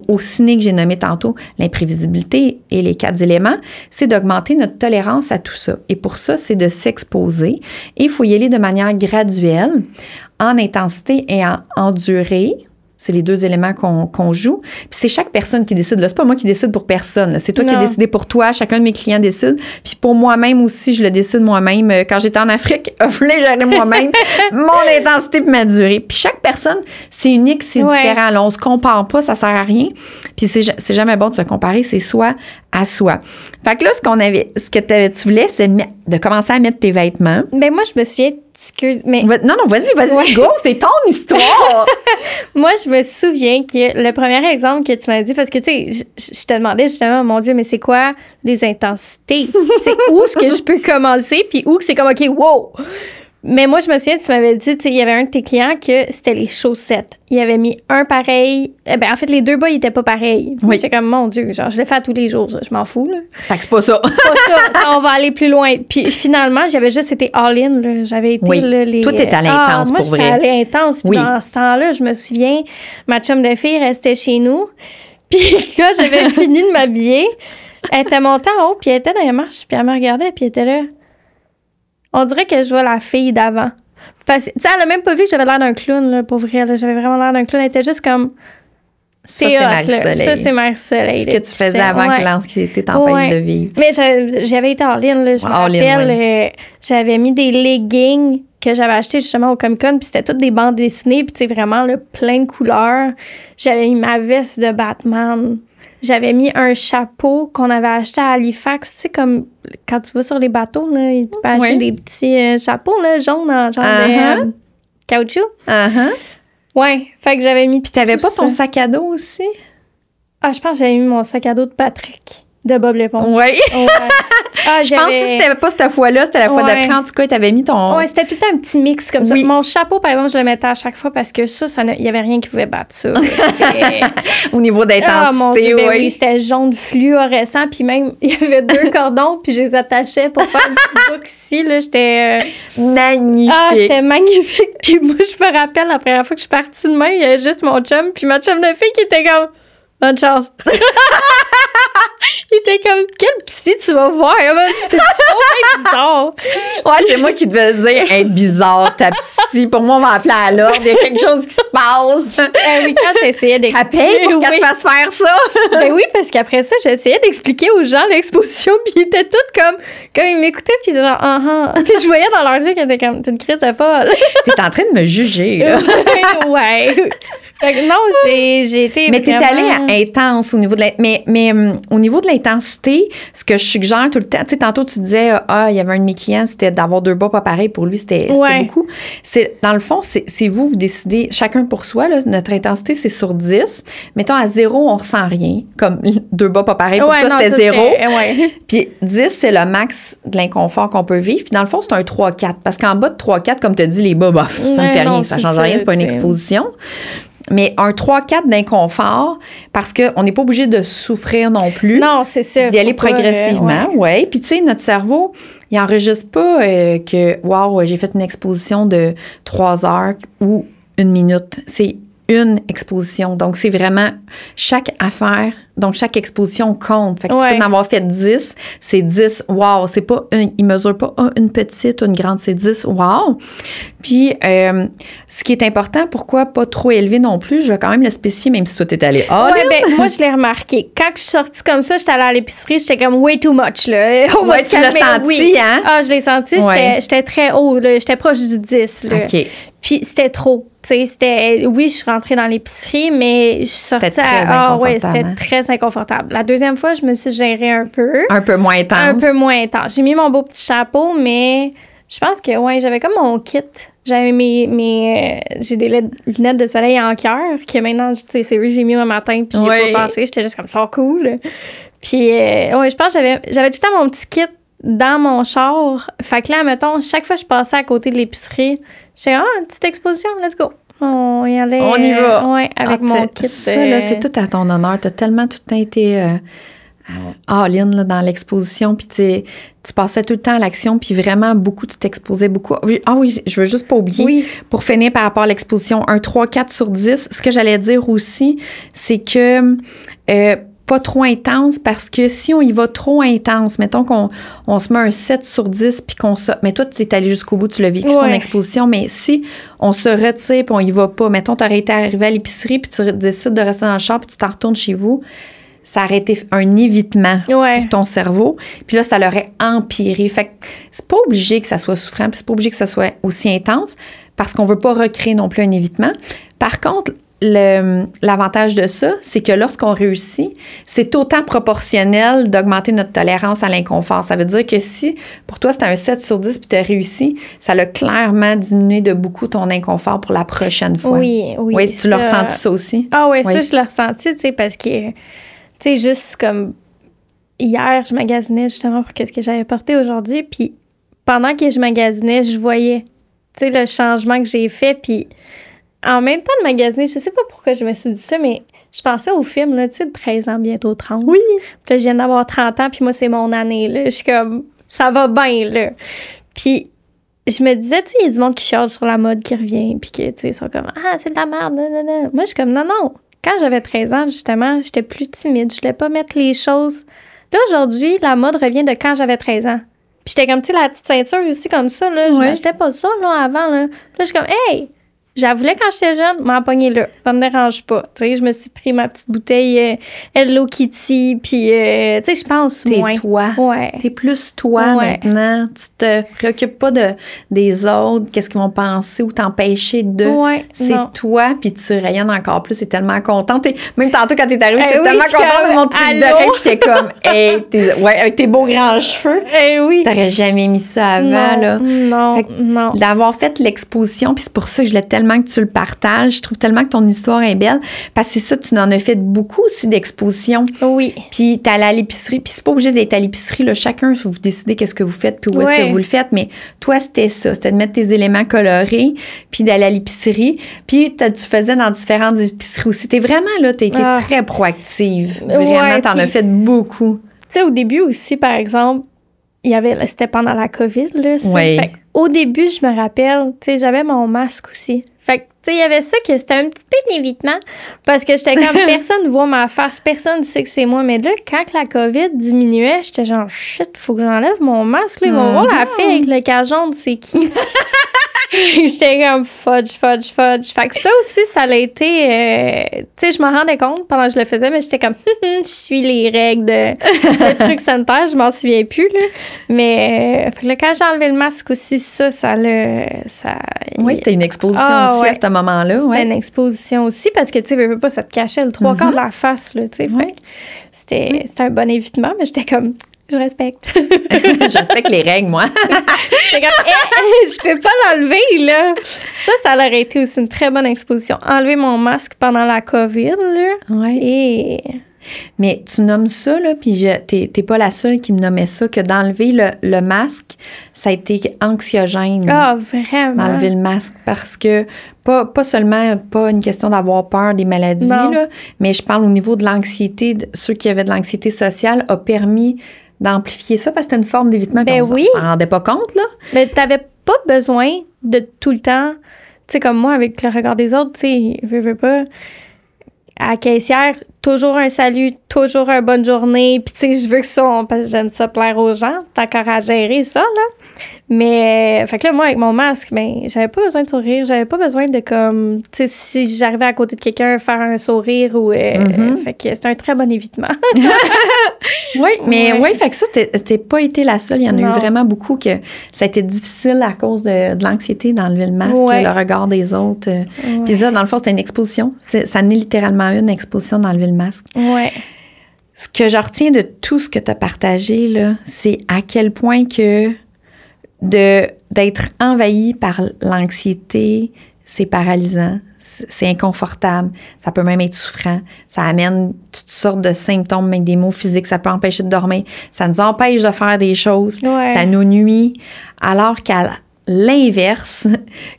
au ciné que j'ai nommé tantôt, l'imprévisibilité et les 4 éléments, c'est d'augmenter notre tolérance à tout ça. Et pour ça, c'est de s'exposer. Et il faut y aller de manière graduelle, en intensité et en durée. C'est les 2 éléments qu'on joue. Puis c'est chaque personne qui décide. Là, c'est pas moi qui décide pour personne. Là. C'est toi qui as décidé pour toi. Chacun de mes clients décide. Puis pour moi-même aussi, je le décide moi-même. Quand j'étais en Afrique, je voulais gérer moi-même mon intensité et ma durée. Puis chaque personne, c'est unique, c'est différent. Là, on se compare pas, ça sert à rien. Puis c'est jamais bon de se comparer, c'est soi à soi. Fait que là, ce que tu voulais, c'est de commencer à mettre tes vêtements. Ben moi, je me souviens... Mais... Non, vas-y, go, c'est ton histoire! Moi, je me souviens que le premier exemple que tu m'as dit, parce que, tu sais, je te demandais justement, mon Dieu, mais c'est quoi les intensités? C'est où est-ce que je peux commencer, puis où c'est comme, OK, wow! Mais moi, je me souviens, tu m'avais dit, tu sais, il y avait un de tes clients que c'était les chaussettes. Il avait mis un pareil. En fait, les 2 bas, ils étaient pas pareils. Oui. J'étais comme, mon Dieu, genre, je le fais à tous les jours, ça, je m'en fous, là. Fait que c'est pas ça. Pas ça. On va aller plus loin. Puis finalement, j'avais juste été all-in, là. J'avais été, là, les... Toi, t'étais à l'intense, pour vrai. Moi, j'étais à l'intense. Puis dans ce temps-là, je me souviens, ma chum de fille restait chez nous. Puis quand j'avais fini de m'habiller, elle était montée en haut, puis elle était dans les marches, puis elle me regardait, puis elle était là. On dirait que je vois la fille d'avant. Tu sais, elle a même pas vu que j'avais l'air d'un clown, là, pour vrai. Là. J'avais vraiment l'air d'un clown. Elle était juste comme... Ça, c'est Marie-Soleil. Ça, c'est Marie-Soleil. Ce que tu faisais avant que l'anxiété t'empêche de vivre. Mais j'avais été all-in, là. Je me rappelle, j'avais mis des leggings que j'avais achetés justement au Comic-Con, puis c'était toutes des bandes dessinées, puis tu sais, vraiment, là, plein de couleurs. J'avais mis ma veste de Batman. J'avais mis un chapeau qu'on avait acheté à Halifax. Tu sais, comme quand tu vas sur les bateaux, là, tu peux acheter des petits chapeaux là, jaunes en genre de caoutchouc. Ouais, fait que j'avais mis... Puis t'avais pas ton sac à dos aussi? Ah, je pense que j'avais mis mon sac à dos de Patrick. De Bob l'éponge. Oui. Je pense que c'était pas cette fois-là, c'était la fois d'après. En tout cas, tu avais mis ton... Oui, c'était tout un petit mix comme ça. Mon chapeau, par exemple, je le mettais à chaque fois parce que il y avait rien qui pouvait battre ça. Au niveau d'intensité, oui. C'était jaune fluorescent, puis même, il y avait 2 cordons, puis je les attachais pour faire un petit bouc ici. Là, j'étais... magnifique. Ah, j'étais magnifique. Puis moi, je me rappelle, la première fois que je suis partie de main, il y avait juste mon chum, puis ma chum de fille qui était comme... Bonne chance. Il était comme, quel psy tu vas voir? C'est trop bizarre. Ouais, c'est moi qui devais dire, hey, bizarre, ta psy. Pour moi, on va appeler à l'ordre. Il y a quelque chose qui se passe. Oui, quand j'essayais d'expliquer. Elle paye pour qu'elle te fasse faire ça. Ben oui, parce qu'après ça, j'essayais d'expliquer aux gens l'exposition, puis ils étaient tous comme ils m'écoutaient, puis genre, Puis je voyais dans leurs yeux qu'ils étaient comme, t'es une crise de folle. T'es en train de me juger, là. Ouais. Fait que non, j'ai été. Mais t'es allée intense au niveau de mais au niveau de l'intensité, ce que je suggère tout le temps, tu sais, tantôt tu disais, il y avait un de mes clients, c'était d'avoir 2 bas pas pareils, pour lui, c'était beaucoup. Dans le fond, c'est vous décidez, chacun pour soi, là, notre intensité, c'est sur 10. Mettons, à 0, on ressent rien, comme 2 bas pas pareils, pour toi, c'était 0. Puis 10, c'est le max de l'inconfort qu'on peut vivre. Puis dans le fond, c'est un 3-4, parce qu'en bas de 3-4, comme tu as dit, les bas, ça me fait rien, ça change rien, c'est pas une exposition. Mais un 3-4 d'inconfort, parce qu'on n'est pas obligé de souffrir non plus. Non, c'est ça. D'y aller progressivement, oui. Puis, tu sais, notre cerveau, il n'enregistre pas que, wow, j'ai fait une exposition de 3 heures ou 1 minute. C'est une exposition. Donc, c'est vraiment chaque affaire. Donc, chaque exposition compte. Fait que tu peux en avoir fait 10. C'est 10. Wow! C'est pas il mesure pas une petite ou une grande. C'est 10. Wow! Puis, ce qui est important, pourquoi pas trop élevé non plus? Je vais quand même le spécifier, même si toi, t'es allé. Moi, je l'ai remarqué. Quand je suis sortie comme ça, j'étais allée à l'épicerie, j'étais comme way too much, là. Ouais, tu l'as senti, hein? Ah, je l'ai senti. J'étais très haut, là. J'étais proche du 10, là. OK. Puis, c'était trop. Oui, je suis rentrée dans l'épicerie, mais je sortais c'était très inconfortable. C'était très inconfortable. La deuxième fois, je me suis gérée un peu. Un peu moins intense. Un peu moins intense. J'ai mis mon beau petit chapeau, mais je pense que, j'avais comme mon kit. J'avais j'ai des lunettes de soleil en cœur, que maintenant, c'est eux que j'ai mis un matin, puis j'ai pas pensé. J'étais juste comme ça, cool. Puis, je pense que j'avais tout le temps mon petit kit dans mon char. Fait que là, mettons, chaque fois que je passais à côté de l'épicerie, j'étais une petite exposition, let's go. On y allait. On y va. Avec mon kit. Ça, là, c'est tout à ton honneur. T'as tellement tout été all-in là, dans l'exposition, puis tu passais tout le temps à l'action, puis vraiment beaucoup, tu t'exposais beaucoup. Ah oui, je veux juste pas oublier, pour finir par rapport à l'exposition, un 3-4 sur 10, ce que j'allais dire aussi, c'est que pas trop intense, parce que si on y va trop intense, mettons qu'on se met un 7 sur 10, puis mais toi, tu es allé jusqu'au bout, tu l'as vécu en exposition, mais si on se retire, puis on y va pas, mettons, tu aurais été arrivé à l'épicerie, puis tu décides de rester dans le char, puis tu t'en retournes chez vous, ça aurait été un évitement pour ton cerveau. Puis là, ça l'aurait empiré. Fait que c'est pas obligé que ça soit souffrant, puis c'est pas obligé que ça soit aussi intense, parce qu'on veut pas recréer non plus un évitement. Par contre, l'avantage de ça, c'est que lorsqu'on réussit, c'est autant proportionnel d'augmenter notre tolérance à l'inconfort. Ça veut dire que si, pour toi, c'était un 7 sur 10 puis tu as réussi, ça l'a clairement diminué de beaucoup ton inconfort pour la prochaine fois. Oui. Tu l'as ressenti ça aussi? Ah oui, ça, je l'ai ressenti, tu sais, parce que, tu sais, juste comme hier, je magasinais justement pour qu'est-ce que j'avais porté aujourd'hui, puis pendant que je magasinais, je voyais, tu sais, le changement que j'ai fait, puis en même temps de magasiner, je sais pas pourquoi je me suis dit ça, mais je pensais au film, là, tu sais, de 13 ans, bientôt 30. Oui. Puis là, je viens d'avoir 30 ans, puis moi, c'est mon année, là. Je suis comme, ça va bien, là. Puis je me disais, tu sais, il y a du monde qui chiale sur la mode qui revient, puis que, tu sais, ils sont comme, c'est de la merde, non. Moi, je suis comme, non. Quand j'avais 13 ans, justement, j'étais plus timide. Je voulais pas mettre les choses. Là, aujourd'hui, la mode revient de quand j'avais 13 ans. Puis j'étais comme, tu sais, la petite ceinture ici, comme ça, là. Je m'achetais pas ça, là, avant, là. Puis là, je suis comme, hey! J'avoulais quand j'étais jeune, m'en pogner là. Ça me dérange pas. Tu sais, je me suis pris ma petite bouteille Hello Kitty, puis, tu sais, je pense moins. T'es toi. T'es plus toi maintenant. Tu te préoccupes pas des autres, qu'est-ce qu'ils vont penser ou t'empêcher de. C'est toi, puis tu rayonnes encore plus. T'es tellement contente. Même tantôt, quand t'es arrivée, t'es tellement contente de mon truc d'oreille. J'étais comme, hey, avec tes beaux grands cheveux. T'aurais jamais mis ça avant, là. Non. D'avoir fait l'exposition, puis c'est pour ça que je l'ai tellement que tu le partages. Je trouve tellement que ton histoire est belle. Parce que c'est ça, tu en as fait beaucoup aussi d'expositions. Oui. Puis t'es allé à l'épicerie. Puis c'est pas obligé d'être à l'épicerie. Là. Chacun, vous décidez qu'est-ce que vous faites puis où est-ce que vous le faites. Mais toi, c'était ça. C'était de mettre tes éléments colorés puis d'aller à l'épicerie. Puis tu faisais dans différentes épiceries aussi. T'es vraiment là, t'as été très proactive. Vraiment, t'en as fait beaucoup. Tu sais, au début aussi, par exemple, c'était pendant la COVID, là. Oui. Au début, je me rappelle, tu sais, j'avais mon masque aussi. Fait que, Tu sais, il y avait ça que c'était un petit peu évitant parce que j'étais comme personne ne voit ma face, personne ne sait que c'est moi. Mais là, quand la COVID diminuait, j'étais genre shit, faut que j'enlève mon masque. Là, ils vont voir la fille avec le cas jaune, c'est qui? J'étais comme fudge. Fait que ça aussi, ça a été. Tu sais, je m'en rendais compte pendant que je le faisais, mais j'étais comme je suis les règles de trucs sanitaires, je m'en souviens plus. Là. Mais fait que là, quand j'ai enlevé le masque aussi, ça oui, c'était une exposition aussi à ce moment-là. C'était une exposition aussi parce que tu sais, veux pas, ça te cachait le 3/4 de la face. Là, tu sais. Fait que c'était un bon évitement, mais j'étais comme. Je respecte. Je respecte les règles, moi. C'est comme, je peux pas l'enlever, là. Ça aurait été aussi une très bonne exposition. Enlever mon masque pendant la COVID, là. Oui. Mais tu nommes ça, là, puis t'es pas la seule qui me nommait ça, que d'enlever le masque, ça a été anxiogène. Ah, vraiment? D'enlever le masque, parce que pas seulement, pas une question d'avoir peur des maladies, là, mais je parle au niveau de l'anxiété, ceux qui avaient de l'anxiété sociale, a permis d'amplifier ça, parce que c'était une forme d'évitement, ben on s'en rendait pas compte, là. Mais t'avais pas besoin de tout le temps, tu sais, comme moi, avec le regard des autres, tu sais, veux pas... À la caissière, toujours un salut, toujours une bonne journée. Puis, tu sais, je veux que ça, parce que j'aime ça plaire aux gens. T'as encore à gérer ça, là. Mais, fait que là, moi, avec mon masque, ben, j'avais pas besoin de sourire. J'avais pas besoin de, comme, tu sais, si j'arrivais à côté de quelqu'un, faire un sourire ou. Fait que c'était un très bon évitement. Oui, mais fait que ça, t'es pas été la seule. Il y en a eu vraiment beaucoup que ça a été difficile à cause de l'anxiété d'enlever le masque, le regard des autres. Puis ça, dans le fond, c'était une exposition. Ça n'est littéralement une exposition d'enlever le masque. Ouais. Ce que je retiens de tout ce que tu as partagé, là, c'est à quel point que d'être envahi par l'anxiété, c'est paralysant, c'est inconfortable, ça peut même être souffrant, ça amène toutes sortes de symptômes, même des maux physiques, ça peut empêcher de dormir, ça nous empêche de faire des choses, ça nous nuit, alors qu'à l'inverse,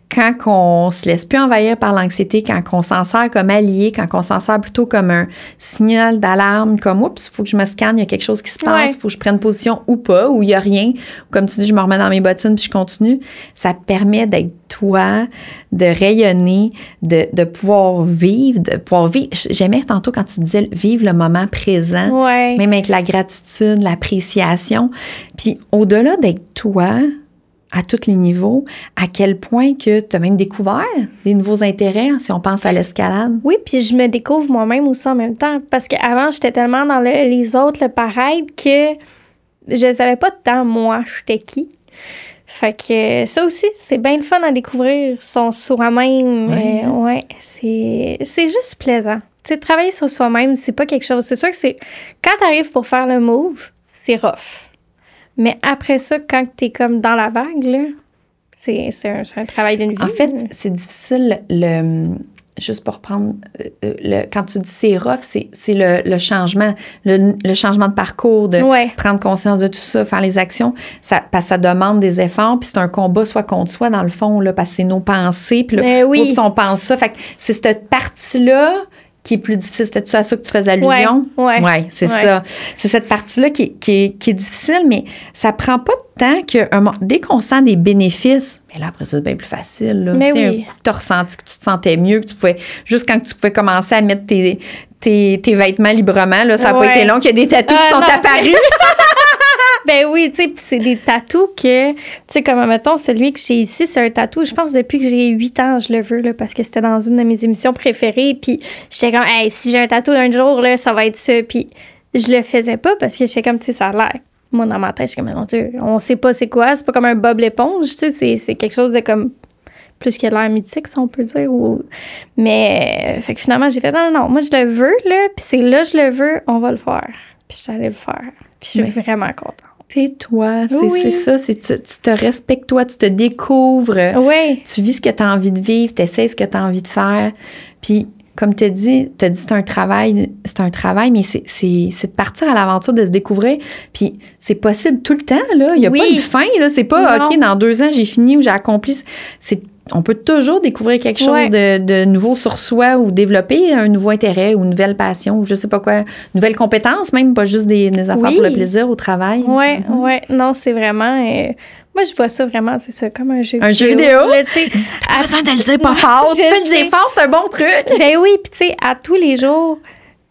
quand on se laisse plus envahir par l'anxiété, quand on s'en sert comme allié, quand on s'en sert plutôt comme un signal d'alarme, comme « Oups, il faut que je me scanne, il y a quelque chose qui se passe, il faut que je prenne position ou pas, ou il n'y a rien. » Comme tu dis, je me remets dans mes bottines puis je continue. Ça permet d'être toi, de rayonner, de pouvoir vivre, J'aimais tantôt quand tu disais vivre le moment présent, même avec la gratitude, l'appréciation. Puis au-delà d'être toi, à tous les niveaux, à quel point que tu as même découvert des nouveaux intérêts, si on pense à l'escalade. Oui, puis je me découvre moi-même aussi en même temps, parce qu'avant, j'étais tellement dans les autres, le paraître, que je ne savais pas tant, moi, j'étais qui. Fait que ça aussi, c'est bien le fun à découvrir son soi-même. C'est juste plaisant. Tu sais, travailler sur soi-même, c'est pas quelque chose... C'est sûr que quand tu arrives pour faire le move, c'est rough. Mais après ça, quand tu es comme dans la vague, là, c'est un travail d'une vie. En fait, c'est difficile, juste pour reprendre, quand tu dis c'est rough, c'est le changement, le changement de parcours, de prendre conscience de tout ça, faire les actions. Parce que ça demande des efforts, puis c'est un combat soit contre soi, dans le fond, là, parce que c'est nos pensées, puis là, oups, on pense ça. Fait que c'est cette partie-là qui est plus difficile. C'était-tu à ça que tu faisais allusion? Oui, c'est ça. C'est cette partie-là qui est difficile, mais ça prend pas de temps que dès qu'on sent des bénéfices, mais là, après ça, c'est bien plus facile. Là. Un coup que tu as ressenti que tu te sentais mieux, que tu pouvais, juste quand tu pouvais commencer à mettre tes vêtements librement, là, ça n'a pas été long, qu'il y a des tatous qui sont apparus. Ben oui, tu sais, puis c'est des tatous que, tu sais, comme, mettons, celui que j'ai ici, c'est un tatou, je pense, depuis que j'ai 8 ans, je le veux, là, parce que c'était dans une de mes émissions préférées, puis j'étais comme, hey, si j'ai un tatou d'un jour, là, ça va être ça, puis je le faisais pas parce que j'étais comme, tu sais, ça a l'air, moi, dans ma tête, je suis comme, mon Dieu, on sait pas c'est quoi, c'est pas comme un Bob l'éponge, tu sais, c'est quelque chose de comme, plus que l'air mythique, si on peut dire, mais, fait que finalement, j'ai fait, non, moi, je le veux, là, puis c'est là, je le veux, on va le faire, puis je suis allée le faire, puis je suis vraiment contente. T'es toi, c'est ça, tu te respectes toi, tu te découvres, tu vis ce que tu as envie de vivre, tu essaies ce que tu as envie de faire, puis comme tu as dit c'est un travail, mais c'est de partir à l'aventure, de se découvrir, puis c'est possible tout le temps, là, il n'y a pas de fin, là, c'est pas, OK, dans 2 ans, j'ai fini ou j'ai accompli, on peut toujours découvrir quelque chose de nouveau sur soi ou développer un nouveau intérêt ou une nouvelle passion ou je sais pas quoi, une nouvelle compétence même, pas juste des affaires pour le plaisir au travail. Oui. Non, c'est vraiment... moi, Moi, je vois ça vraiment, c'est ça, comme un jeu vidéo. Un jeu vidéo? Là, tu sais, Pas besoin de le dire pas fort. Tu peux le dire fort, c'est un bon truc. Ben oui, puis tu sais, à tous les jours,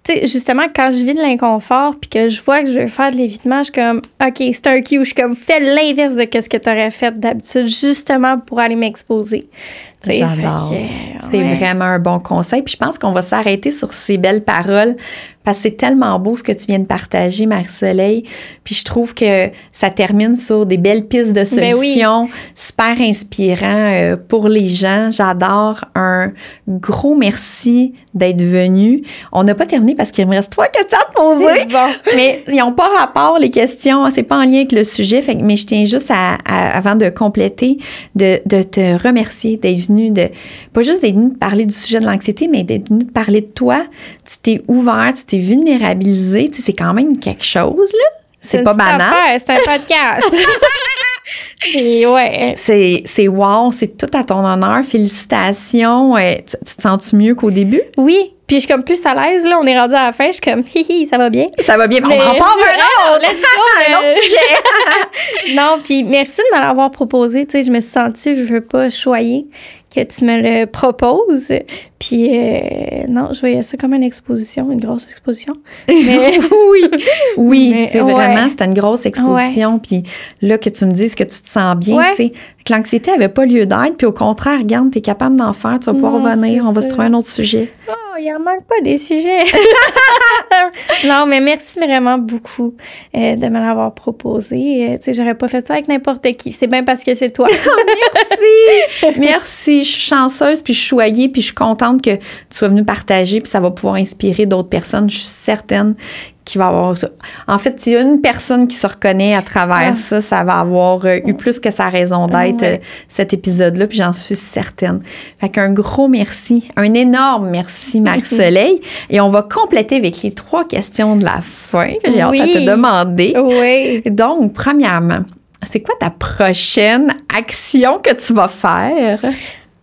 tu sais, justement, quand je vis de l'inconfort puis que je vois que je veux faire de l'évitement, je suis comme, OK, c'est un cue. Je suis comme, fais l'inverse de ce que tu aurais fait d'habitude, justement pour aller m'exposer. T'sais, J'adore. C'est ouais. vraiment un bon conseil. Puis je pense qu'on va s'arrêter sur ces belles paroles parce que c'est tellement beau ce que tu viens de partager, Marie-Soleil. Puis je trouve que ça termine sur des belles pistes de solutions, super inspirant pour les gens. J'adore. Un gros merci d'être venu. On n'a pas terminé parce qu'il me reste 3 questions à te poser. Bon. Mais ils n'ont pas rapport, les questions. C'est pas en lien avec le sujet. Mais je tiens juste avant de compléter, de te remercier d'être venu pas juste d'être venu te parler du sujet de l'anxiété, mais d'être venu te parler de toi. Tu t'es ouvert, tu t'es vulnérabilisé. Tu sais, c'est quand même quelque chose, là. C'est pas banal. C'est un podcast. Et ouais. C'est wow, c'est tout à ton honneur. Félicitations. Tu te sens-tu mieux qu'au début? Oui. Puis je suis comme plus à l'aise, là. On est rendu à la fin. Je suis comme, hihi, ça va bien. Ça va bien. Mais on en parle un autre. Let's go. Un autre sujet. Non, puis merci de me l'avoir proposé. Tu sais, je me suis sentie, je veux pas choyer que tu me le proposes. Puis, non, je voyais ça comme une exposition, une grosse exposition. Mais, oui, mais, c'est vraiment, c'était une grosse exposition. Puis là, que tu me dises que tu te sens bien, tu sais, que l'anxiété n'avait pas lieu d'être. Puis au contraire, regarde, tu es capable d'en faire, tu vas pouvoir revenir, on va se trouver un autre sujet. Oh, il en manque pas des sujets. Non, mais merci vraiment beaucoup de me l'avoir proposé. Tu sais, j'aurais pas fait ça avec n'importe qui. C'est bien parce que c'est toi. Merci! Merci. Je suis chanceuse, puis je suis choyée, puis je suis contente que tu sois venue partager, puis ça va pouvoir inspirer d'autres personnes. Je suis certaine qu'il va y avoir ça. En fait, s'il y a une personne qui se reconnaît à travers ça, ça va avoir eu plus que sa raison d'être, cet épisode-là, puis j'en suis certaine. Fait qu'un gros merci, un énorme merci, Marie-Soleil. Et on va compléter avec les 3 questions de la fin que j'ai hâte à te demander. Oui. Donc, premièrement, c'est quoi ta prochaine action que tu vas faire?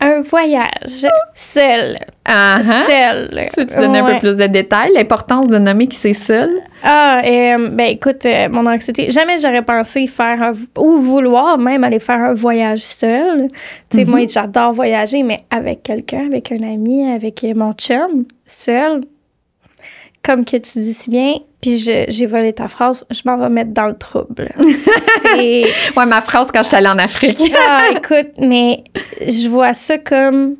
Un voyage seul. Seul. Tu veux-tu donner un peu plus de détails? L'importance de nommer qui c'est seul? Ben écoute, mon anxiété, jamais j'aurais pensé faire ou vouloir même aller faire un voyage seul. Tu sais, moi, j'adore voyager, mais avec quelqu'un, avec un ami, avec mon chum, seul. Comme que tu dis si bien, puis j'ai volé ta phrase, je m'en vais mettre dans le trouble. Ouais, ma phrase quand je suis allée en Afrique. Écoute, mais je vois ça comme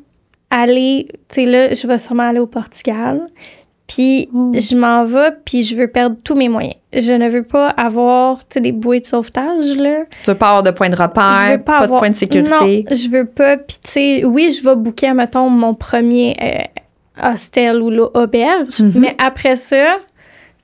aller, tu sais, là, je vais sûrement aller au Portugal, puis je m'en vais, puis je veux perdre tous mes moyens. Je ne veux pas avoir, tu sais, des bouées de sauvetage, là. Tu veux pas avoir de point de repère, pas de point de sécurité? Non, je veux pas, puis tu sais, oui, je vais booker, mettons, mon premier hostel ou l'auberge, mais après ça,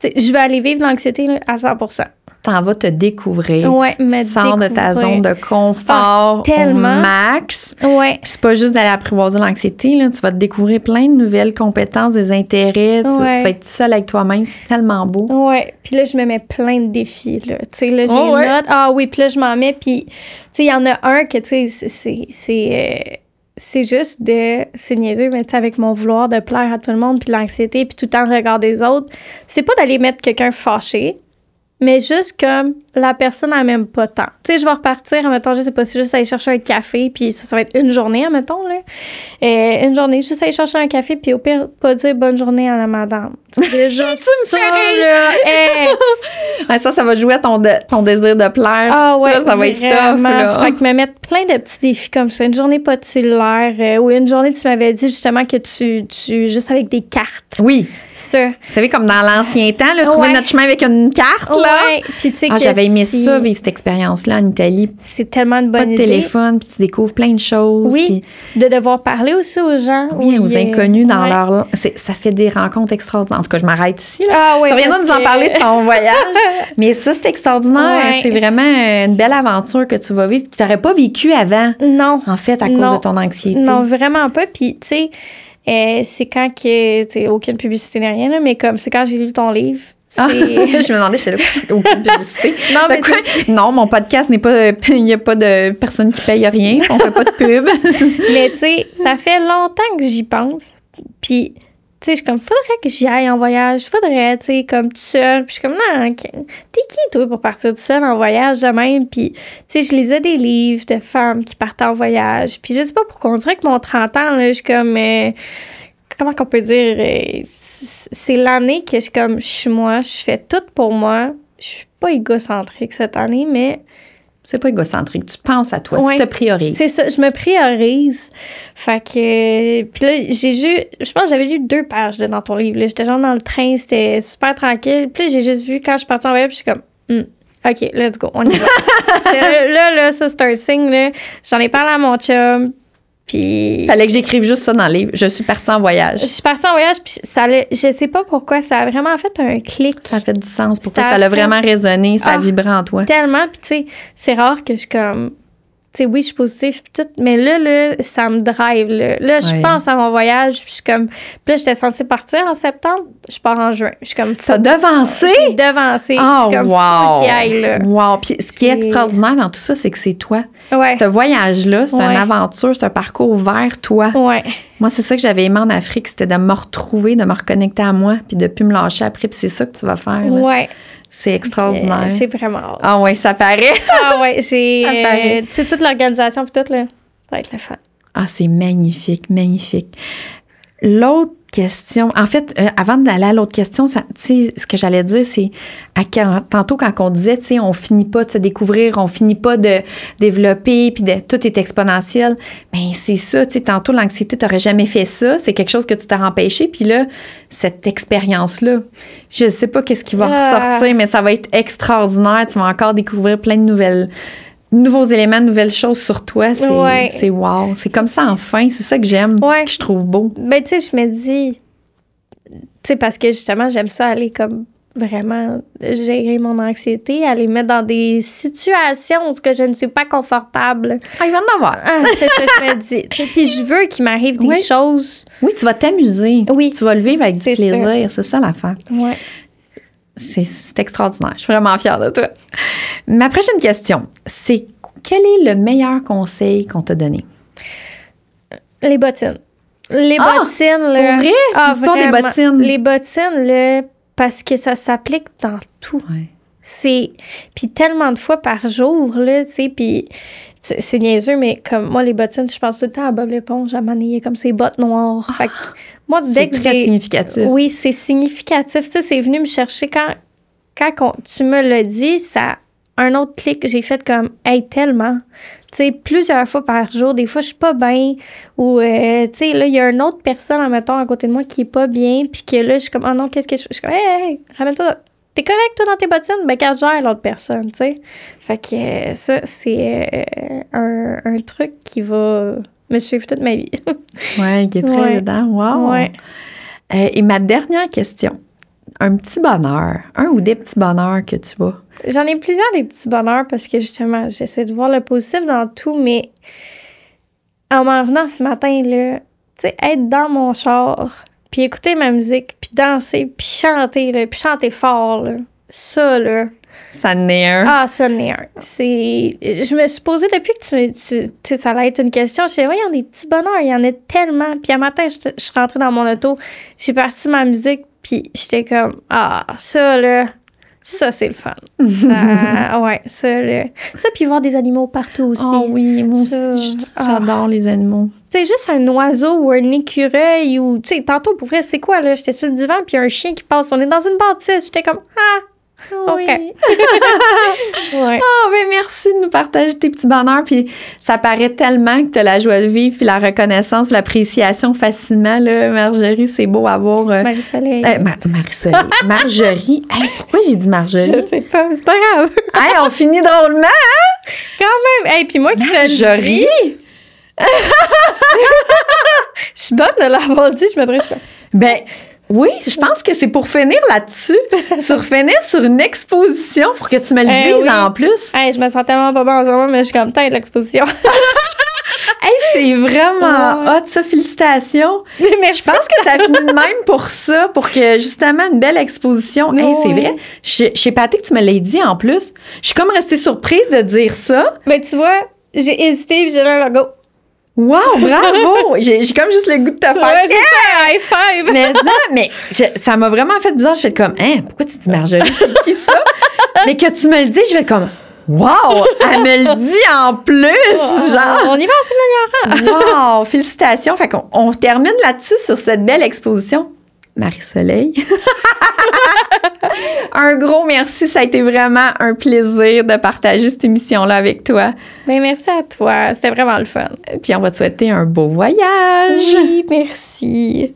je vais aller vivre l'anxiété là, à 100%. T'en vas te découvrir. Ouais, tu sors de ta zone de confort tellement. Au max. Ouais. Puis c'est pas juste d'aller apprivoiser l'anxiété, là. Tu vas te découvrir plein de nouvelles compétences, des intérêts. Tu vas être seule avec toi-même. C'est tellement beau. Ouais. Puis là, je me mets plein de défis, là. Tu sais, là, j'ai une note. Ah oui, puis là, je m'en mets. Puis, tu sais, il y en a un que, tu sais, c'est juste c'est niaiseux, mais tu sais, avec mon vouloir de plaire à tout le monde, puis l'anxiété, puis tout le temps le regard des autres, c'est pas d'aller mettre quelqu'un fâché, mais juste comme la personne n'a même pas tant. Tu sais, je vais repartir, admettons, je sais pas, c'est juste aller chercher un café, puis ça va être une journée, admettons, là. Une journée, juste aller chercher un café, puis au pire, pas dire bonne journée à la madame. Déjà, tu me fais rire! Ouais, ça va jouer à ton désir de plaire. Ah ouais, ça va être tough, là. Fait que me mettre plein de petits défis comme ça. Une journée pas de cellulaire, ou une journée, tu m'avais dit justement que tu juste avec des cartes. Oui. Ça. Vous savez, comme dans l'ancien temps, là, trouver notre chemin avec une carte, là. Ouais. Puis, tu sais, j'avais aimé ça, vivre cette expérience-là en Italie. C'est tellement une bonne idée. Pas de téléphone, puis tu découvres plein de choses. Oui, puis de devoir parler aussi aux gens. Oui, aux inconnus dans leur... Ça fait des rencontres extraordinaires. En tout cas, je m'arrête ici. Là. Ah, ouais, tu reviendras nous en parler de ton voyage. Mais ça, c'est extraordinaire. Ouais. C'est vraiment une belle aventure que tu vas vivre. Tu n'aurais pas vécu avant. Non. En fait, à cause de ton anxiété. Non, vraiment pas. Puis, tu sais, c'est quand que... Tu sais, aucune publicité ni rien, là, mais comme c'est quand j'ai lu ton livre. Je me demandais, je sais aucune publicité. Non, mais non, mon podcast n'est pas... Il n'y a pas de personne qui paye rien. On ne fait pas de pub. Mais tu sais, ça fait longtemps que j'y pense. Puis tu sais, je suis comme, faudrait que j'y aille en voyage, faudrait, tu sais, comme tout seul. Puis je suis comme, non, t'es qui, toi, pour partir tout seul en voyage de même? Puis, tu sais, je lisais des livres de femmes qui partaient en voyage. Puis je sais pas pourquoi, on dirait que mon 30 ans, là, je suis comme, comment qu'on peut dire, c'est l'année que je suis comme, je suis moi, je fais tout pour moi. Je suis pas égocentrique cette année, mais... C'est pas égocentrique. Tu penses à toi. Ouais, tu te priorises. C'est ça. Je me priorise. Fait que... Puis là, je pense que j'avais lu 2 pages là, dans ton livre. Là. J'étais genre dans le train. C'était super tranquille. Puis là, j'ai juste vu quand je suis partie en voyage, je suis comme... OK, let's go. On y va. là, ça, c'est un signe. Là. J'en ai parlé à mon chum. Puis... Fallait que j'écrive juste ça dans le livre. Je suis partie en voyage. Je suis partie en voyage, puis je sais pas pourquoi, ça a vraiment fait un clic. Ça a fait du sens. Pourquoi ça a vraiment résonné, ça a vibré en toi. Tellement, puis tu sais, c'est rare que je suis comme... Tu sais, oui, je suis positive, puis tout, mais là, ça me drive, là. Là, je pense à mon voyage, puis je suis comme... Puis là, j'étais censée partir en septembre, je pars en juin. Je suis comme... T'as devancé? J'ai devancé. Oh, je suis comme, wow! faut que j'y aille, là. Wow! Puis ce qui est extraordinaire dans tout ça, c'est que c'est toi. Ouais. Ce voyage-là, c'est une aventure, c'est un parcours vers toi. Ouais. Moi, c'est ça que j'avais aimé en Afrique, c'était de me retrouver, de me reconnecter à moi, puis de plus me lâcher après. Puis c'est ça que tu vas faire. Là. Ouais. C'est extraordinaire. J'ai vraiment hâte. Ah ouais, ça paraît. Ah ouais, j'ai... Ça paraît. Tu sais, toute l'organisation, puis tout, là, ça va être le fun. Ah, c'est magnifique, magnifique. L'autre question, en fait, avant d'aller à l'autre question, tu sais, ce que j'allais dire, c'est tantôt quand on disait, tu sais, on finit pas de se découvrir, on finit pas de développer, puis tout est exponentiel. Bien, c'est ça, tu sais, tantôt, l'anxiété, tu n'aurais jamais fait ça, c'est quelque chose que tu t'as empêché, puis là, cette expérience-là, je sais pas qu'est-ce qui va ressortir, mais ça va être extraordinaire, tu vas encore découvrir plein de nouveaux éléments, de nouvelles choses sur toi, c'est wow. C'est comme ça, enfin, c'est ça que j'aime, que je trouve beau. Ben, tu sais, je me dis, tu sais, parce que justement, j'aime ça aller comme vraiment gérer mon anxiété, aller mettre dans des situations où je ne suis pas confortable. Ah, il va en avoir. C'est ce que je me dis. Puis je veux qu'il m'arrive des choses. Oui, tu vas t'amuser. Oui. Tu vas le vivre avec du plaisir. C'est ça l'affaire. Oui. C'est extraordinaire. Je suis vraiment fière de toi. Ma prochaine question, c'est quel est le meilleur conseil qu'on t'a donné? Les bottines. Les bottines, là. Pour vrai? L'histoire des bottines. Les bottines, là, parce que ça s'applique dans tout. Ouais. Puis tellement de fois par jour, là, tu sais, puis... C'est niaiseux, mais comme moi, les bottines, je pense tout le temps à Bob l'éponge, à manier comme ses bottes noires. Fait que moi, dès que c'est très significatif. Oui, c'est significatif. Tu sais, c'est venu me chercher quand tu me l'as dit, ça un autre clic, j'ai fait comme, hey, tellement. Tu sais, plusieurs fois par jour, des fois, je suis pas bien. Ou, tu sais, là, il y a une autre personne, mettons, à côté de moi qui est pas bien. Puis que là, je suis comme, oh non, qu'est-ce que je fais? Je suis comme, hey, ramène-toi. T'es correct, toi, dans tes bottines? Ben, qu'elle gère l'autre personne, tu sais. Fait que ça, c'est un truc qui va me suivre toute ma vie. Oui, qui est très dedans. Wow! Ouais. Et ma dernière question. Un petit bonheur, un ou des petits bonheurs que tu as? J'en ai plusieurs des petits bonheurs parce que, justement, j'essaie de voir le positif dans tout, mais en m'en venant ce matin, là, tu sais, être dans mon char... Puis écouter ma musique, puis danser, puis chanter, là, puis chanter fort, là. Ça, là. Ça en est un. Ah, ça en est un. Je me suis posé depuis que tu sais, ça allait être une question. Je disais, ouais, il y en a des petits bonheurs, il y en a tellement. Puis un matin, je suis rentrée dans mon auto, j'ai parti ma musique, puis j'étais comme, ah, ça, là, ça, c'est le fun. Ouais, ça, là. Ça, puis voir des animaux partout aussi. Oh oui, moi aussi, j'adore les animaux. Tu sais, juste un oiseau ou un écureuil ou, tu sais, tantôt, pour vrai, c'est quoi, là? J'étais sur le divan, puis un chien qui passe. On est dans une bâtisse. J'étais comme, OK. Oui. Ben merci de nous partager tes petits bonheurs. Puis ça paraît tellement que tu as la joie de vivre, puis la reconnaissance, puis l'appréciation facilement, là, Marjorie. C'est beau à voir. Marie-Soleil. Marie-Soleil. Marjorie. Hey, pourquoi j'ai dit Marjorie? Je sais pas, c'est pas grave. Hey, on finit drôlement, hein? Quand même. Hey, puis moi qui Marjorie. Je suis bonne de l'avoir dit, je me dirais pas. Ben, oui, je pense que c'est pour finir là-dessus, finir sur une exposition pour que tu me le dises en plus. Hey, je me sens tellement pas bonne en ce moment, mais je suis comme tête l'exposition. Hey, c'est vraiment hot, ça, félicitations. Merci. Je pense que ça finit de même pour ça, pour que justement une belle exposition. Hey, c'est vrai. Je suis épatée que tu me l'aies dit en plus. Je suis comme restée surprise de dire ça. Ben, tu vois, j'ai hésité puis j'ai là le go. Wow, bravo! J'ai comme juste le goût de te faire. Ouais, c'est ça, high five! Mais ça m'a vraiment fait bizarre. Je fais comme, pourquoi tu dis Marjorie? C'est qui ça? Mais que tu me le dis, je vais comme, wow! Elle me le dit en plus! Genre. On y va en s'améliorant. Wow! Félicitations! Fait qu'on termine là-dessus sur cette belle exposition. Marie-Soleil. Un gros merci. Ça a été vraiment un plaisir de partager cette émission-là avec toi. Ben, merci à toi. C'était vraiment le fun. Puis on va te souhaiter un beau voyage. Oui, merci.